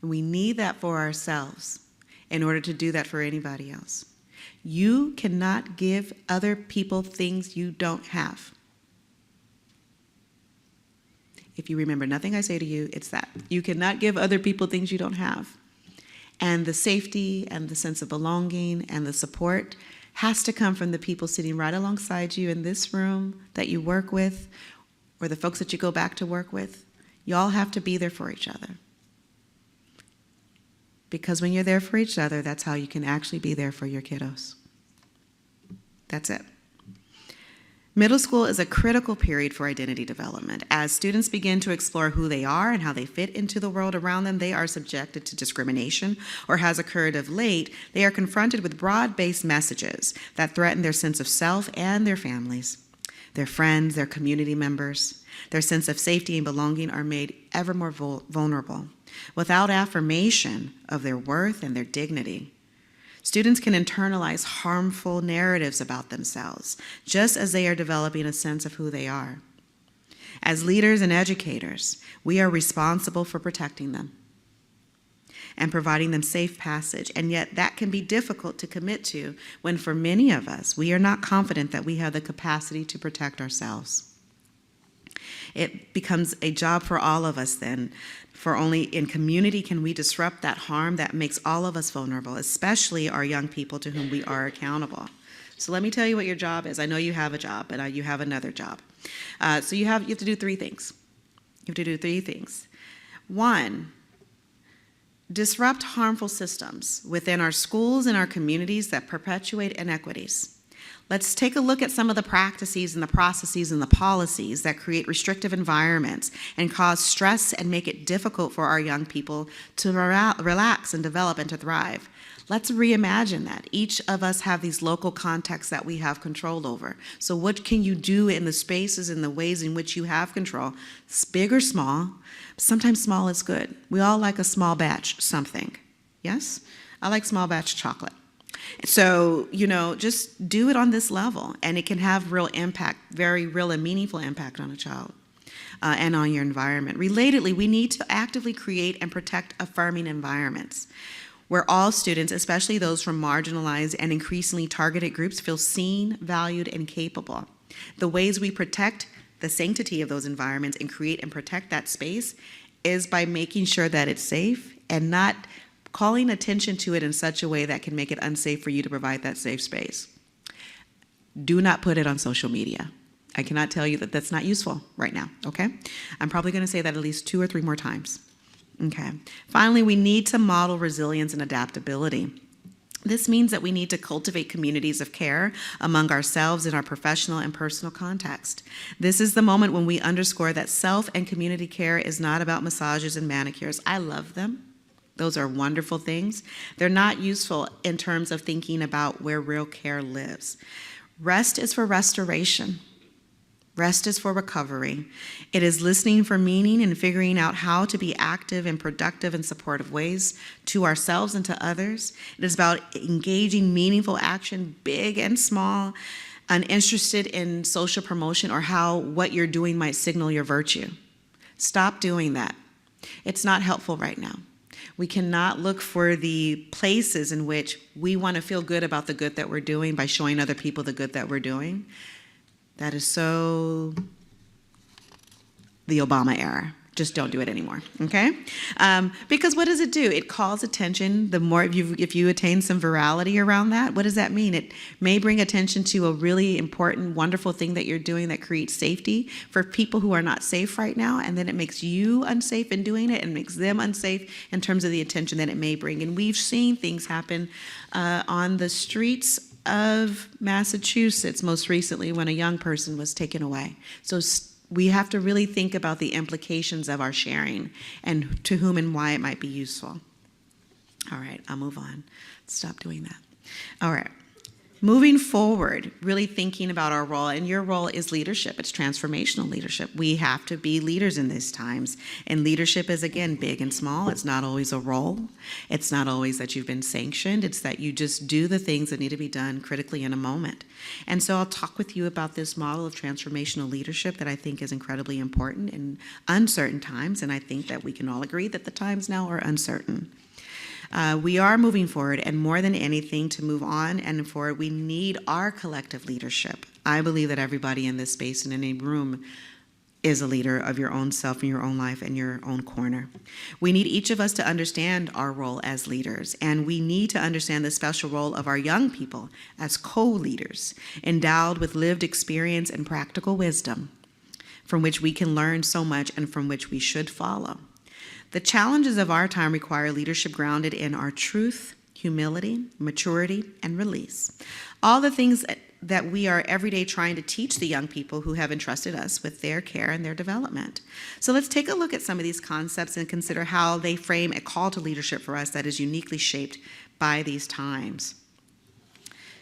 And we need that for ourselves in order to do that for anybody else. You cannot give other people things you don't have. If you remember nothing I say to you, it's that. You cannot give other people things you don't have. And the safety and the sense of belonging and the support has to come from the people sitting right alongside you in this room that you work with, or the folks that you go back to work with. Y'all have to be there for each other. Because when you're there for each other, that's how you can actually be there for your kiddos. That's it. Middle school is a critical period for identity development. As students begin to explore who they are and how they fit into the world around them, they are subjected to discrimination, or has occurred of late, they are confronted with broad-based messages that threaten their sense of self and their families. Their friends, their community members, their sense of safety and belonging are made ever more vulnerable. Without affirmation of their worth and their dignity, students can internalize harmful narratives about themselves, just as they are developing a sense of who they are. As leaders and educators, we are responsible for protecting them and providing them safe passage, and yet that can be difficult to commit to when, for many of us, we are not confident that we have the capacity to protect ourselves. It becomes a job for all of us then, for only in community can we disrupt that harm that makes all of us vulnerable, especially our young people to whom we are accountable. So let me tell you what your job is. I know you have a job, but you have another job. So you have to do three things. You have to do three things. One, disrupt harmful systems within our schools and our communities that perpetuate inequities. Let's take a look at some of the practices and the processes and the policies that create restrictive environments and cause stress and make it difficult for our young people to relax and develop and to thrive. Let's reimagine that. Each of us have these local contexts that we have control over. So what can you do in the spaces and the ways in which you have control? It's big or small. Sometimes small is good. We all like a small batch something. Yes? I like small batch chocolate. So, just do it on this level, and it can have real impact, very real and meaningful impact on a child and on your environment. Relatedly, we need to actively create and protect affirming environments where all students, especially those from marginalized and increasingly targeted groups, feel seen, valued, and capable. The ways we protect the sanctity of those environments and create and protect that space is by making sure that it's safe and not calling attention to it in such a way that can make it unsafe for you to provide that safe space. Do not put it on social media. I cannot tell you that that's not useful right now, okay? I'm probably gonna say that at least 2 or 3 more times, okay? Finally, we need to model resilience and adaptability. This means that we need to cultivate communities of care among ourselves in our professional and personal context. This is the moment when we underscore that self and community care is not about massages and manicures. I love them. Those are wonderful things. They're not useful in terms of thinking about where real care lives. Rest is for restoration. Rest is for recovery. It is listening for meaning and figuring out how to be active and productive in supportive ways to ourselves and to others. It is about engaging meaningful action, big and small, uninterested in social promotion or how what you're doing might signal your virtue. Stop doing that. It's not helpful right now. We cannot look for the places in which we want to feel good about the good that we're doing by showing other people the good that we're doing. That is so the Obama era. Just don't do it anymore, okay? Because what does it do? It calls attention. The more, if you attain some virality around that, what does that mean? It may bring attention to a really important, wonderful thing that you're doing that creates safety for people who are not safe right now, and then it makes you unsafe in doing it and makes them unsafe in terms of the attention that it may bring. And we've seen things happen on the streets of Massachusetts most recently when a young person was taken away. So we have to really think about the implications of our sharing and to whom and why it might be useful. All right, I'll move on. Stop doing that. All right. Moving forward, really thinking about our role, and your role is leadership. It's transformational leadership. We have to be leaders in these times. And leadership is, again, big and small. It's not always a role. It's not always that you've been sanctioned. It's that you just do the things that need to be done critically in a moment. And so I'll talk with you about this model of transformational leadership that I think is incredibly important in uncertain times. And I think that we can all agree that the times now are uncertain. We are moving forward, and more than anything, to move on and forward, we need our collective leadership. I believe that everybody in this space and in a room is a leader of your own self and your own life and your own corner. We need each of us to understand our role as leaders, and we need to understand the special role of our young people as co-leaders, endowed with lived experience and practical wisdom, from which we can learn so much and from which we should follow. The challenges of our time require leadership grounded in our truth, humility, maturity, and release. All the things that we are every day trying to teach the young people who have entrusted us with their care and their development. So let's take a look at some of these concepts and consider how they frame a call to leadership for us that is uniquely shaped by these times.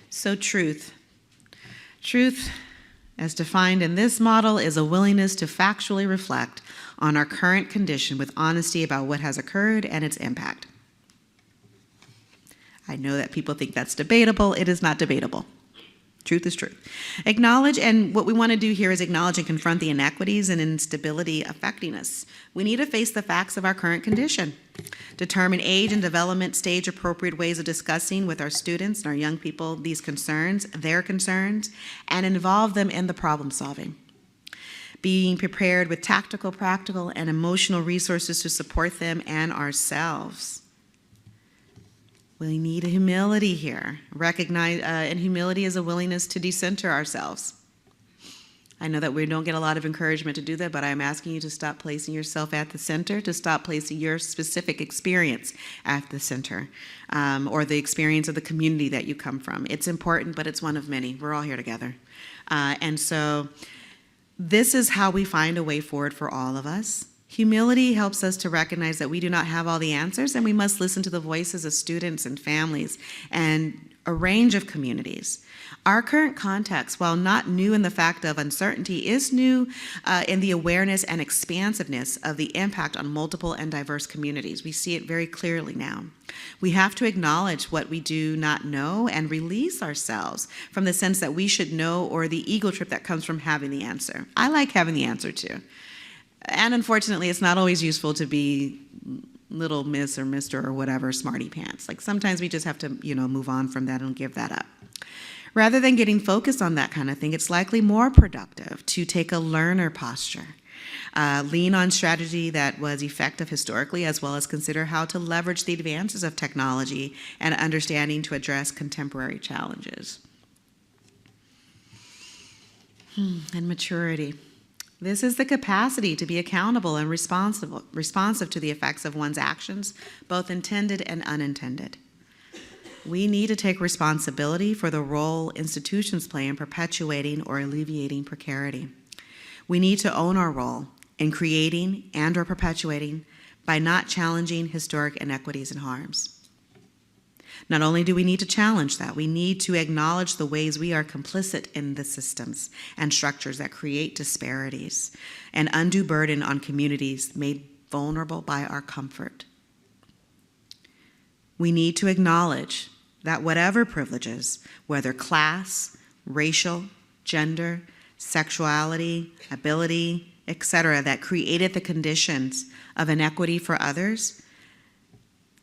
So truth. Truth, as defined in this model, is a willingness to factually reflect on our current condition with honesty about what has occurred and its impact. I know that people think that's debatable. It is not debatable. Truth is truth. Acknowledge, and what we want to do here is acknowledge and confront the inequities and instability affecting us. We need to face the facts of our current condition. Determine age and development stage appropriate ways of discussing with our students and our young people these concerns, their concerns, and involve them in the problem solving. Being prepared with tactical, practical, and emotional resources to support them and ourselves. We need humility here. Recognize, and humility is a willingness to decenter ourselves. I know that we don't get a lot of encouragement to do that, but I'm asking you to stop placing yourself at the center, to stop placing your specific experience at the center, or the experience of the community that you come from. It's important, but it's one of many. We're all here together. And so this is how we find a way forward for all of us. Humility helps us to recognize that we do not have all the answers, and we must listen to the voices of students and families and a range of communities. Our current context, while not new in the fact of uncertainty, is new in the awareness and expansiveness of the impact on multiple and diverse communities. We see it very clearly now. We have to acknowledge what we do not know and release ourselves from the sense that we should know or the ego trip that comes from having the answer. I like having the answer too. And unfortunately, it's not always useful to be little miss or mister or whatever smarty pants. Like sometimes we just have to, move on from that and give that up. Rather than getting focused on that kind of thing, it's likely more productive to take a learner posture. Lean on strategy that was effective historically, as well as consider how to leverage the advances of technology and understanding to address contemporary challenges. And maturity. This is the capacity to be accountable and responsive to the effects of one's actions, both intended and unintended. We need to take responsibility for the role institutions play in perpetuating or alleviating precarity. We need to own our role in creating and or perpetuating by not challenging historic inequities and harms. Not only do we need to challenge that, we need to acknowledge the ways we are complicit in the systems and structures that create disparities and undue burden on communities made vulnerable by our comfort. We need to acknowledge that whatever privileges, whether class, racial, gender, sexuality, ability, etc., that created the conditions of inequity for others,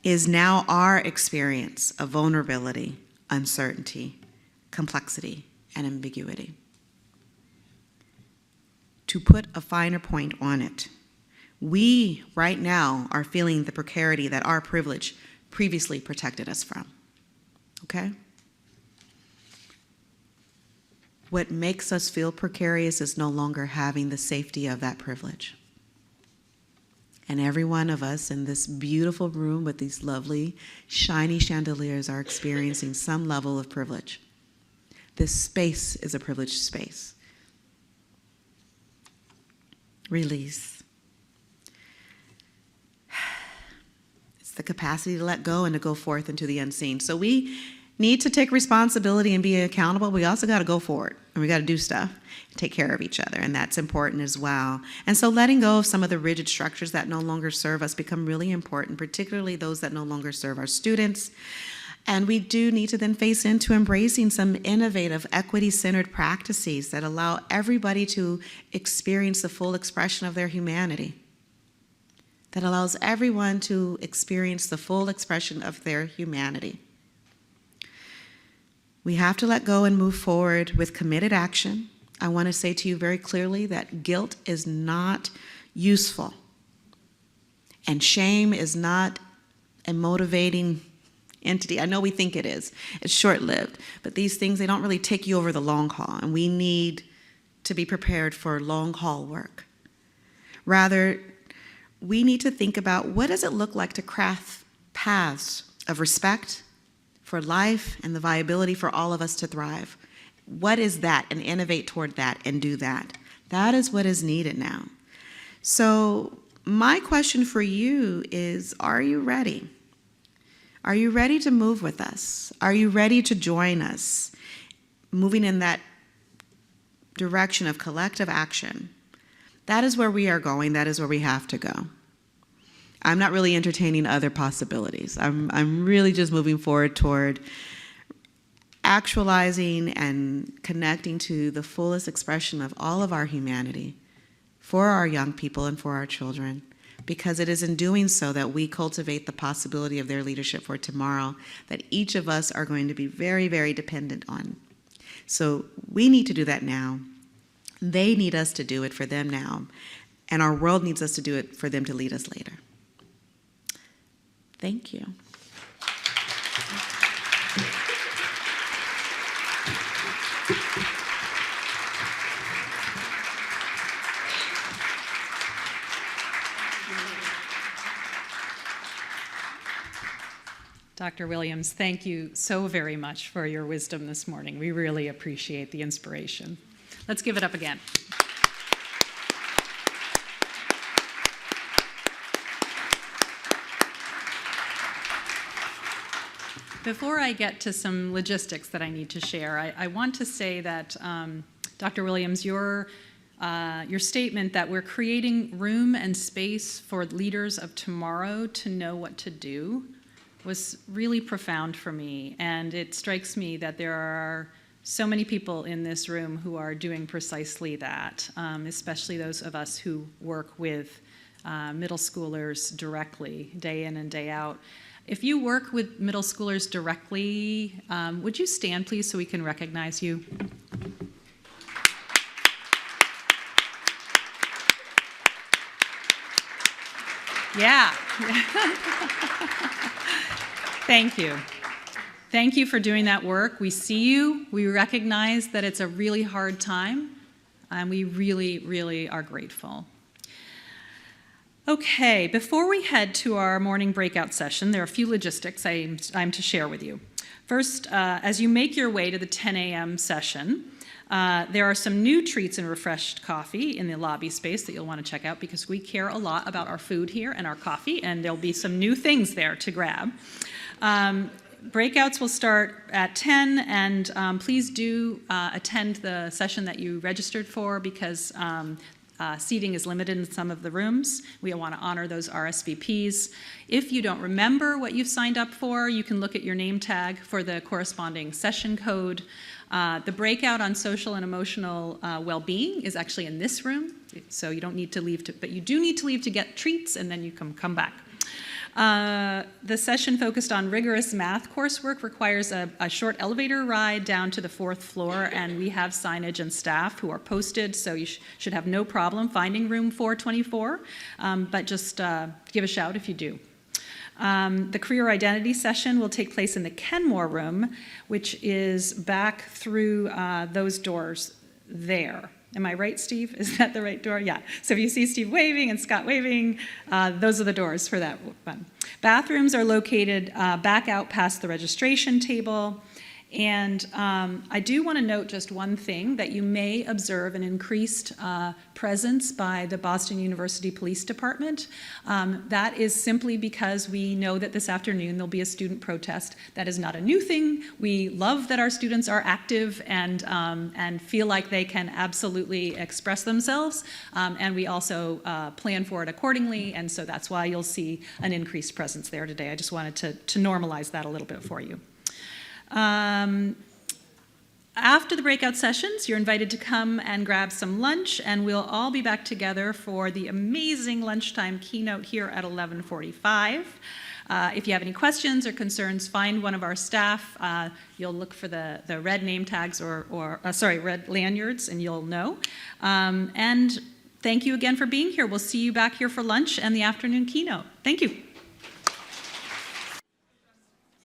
is now our experience of vulnerability, uncertainty, complexity, and ambiguity. To put a finer point on it, we right now are feeling the precarity that our privilege previously protected us from. Okay? What makes us feel precarious is no longer having the safety of that privilege. And every one of us in this beautiful room with these lovely, shiny chandeliers are experiencing some level of privilege. This space is a privileged space. Release. It's the capacity to let go and to go forth into the unseen. So we need to take responsibility and be accountable. We also got to go forward, and we got to do stuff, take care of each other, and that's important as well. And so letting go of some of the rigid structures that no longer serve us become really important, particularly those that no longer serve our students. And we do need to then face into embracing some innovative, equity-centered practices that allow everybody to experience the full expression of their humanity, that allows everyone to experience the full expression of their humanity. We have to let go and move forward with committed action, I want to say to you very clearly that guilt is not useful. And shame is not a motivating entity. I know we think it is. It's short-lived. But these things, they don't really take you over the long haul. And we need to be prepared for long-haul work. Rather, we need to think about what does it look like to craft paths of respect for life and the viability for all of us to thrive. What is that? And innovate toward that and do that. That is what is needed now. So my question for you is, are you ready? Are you ready to move with us? Are you ready to join us, moving in that direction of collective action? That is where we are going. That is where we have to go. I'm not really entertaining other possibilities. I'm really just moving forward toward actualizing and connecting to the fullest expression of all of our humanity for our young people and for our children, because it is in doing so that we cultivate the possibility of their leadership for tomorrow that each of us are going to be very, very dependent on. So we need to do that now. They need us to do it for them now, and our world needs us to do it for them to lead us later. Thank you. Dr. Williams, thank you so very much for your wisdom this morning. We really appreciate the inspiration. Let's give it up again. Before I get to some logistics that I need to share, I want to say that, Dr. Williams, your statement that we're creating room and space for leaders of tomorrow to know what to do was really profound for me. And it strikes me that there are so many people in this room who are doing precisely that, especially those of us who work with middle schoolers directly, day in and day out. If you work with middle schoolers directly, would you stand, please, so we can recognize you? Yeah. Thank you. Thank you for doing that work. We see you. We recognize that it's a really hard time, and we really, really are grateful. Okay, before we head to our morning breakout session, there are a few logistics I'm to share with you. First, as you make your way to the 10 a.m. session, there are some new treats and refreshed coffee in the lobby space that you'll want to check out, because we care a lot about our food here and our coffee, and there'll be some new things there to grab. Breakouts will start at 10, and please do attend the session that you registered for, because seating is limited in some of the rooms. We want to honor those RSVPs. If you don't remember what you've signed up for, you can look at your name tag for the corresponding session code. The breakout on social and emotional well-being is actually in this room, so you don't need to leave, but you do need to leave to get treats, and then you can come back. The session focused on rigorous math coursework requires a short elevator ride down to the 4th floor, and we have signage and staff who are posted, so you should have no problem finding room 424, but just give a shout if you do. The career identity session will take place in the Kenmore room, which is back through those doors there. Am I right, Steve? Is that the right door? Yeah. So if you see Steve waving and Scott waving, those are the doors for that one. Bathrooms are located back out past the registration table. And I do want to note just one thing, that you may observe an increased presence by the Boston University Police Department. That is simply because we know that this afternoon there'll be a student protest. That is not a new thing. We love that our students are active and feel like they can absolutely express themselves. And we also plan for it accordingly. And so that's why you'll see an increased presence there today. I just wanted to normalize that a little bit for you. after the breakout sessions, you're invited to come and grab some lunch, and we'll all be back together for the amazing lunchtime keynote here at 11:45. If you have any questions or concerns, find one of our staff. You'll look for the red name tags red lanyards, and you'll know. And thank you again for being here. We'll see you back here for lunch and the afternoon keynote. Thank you.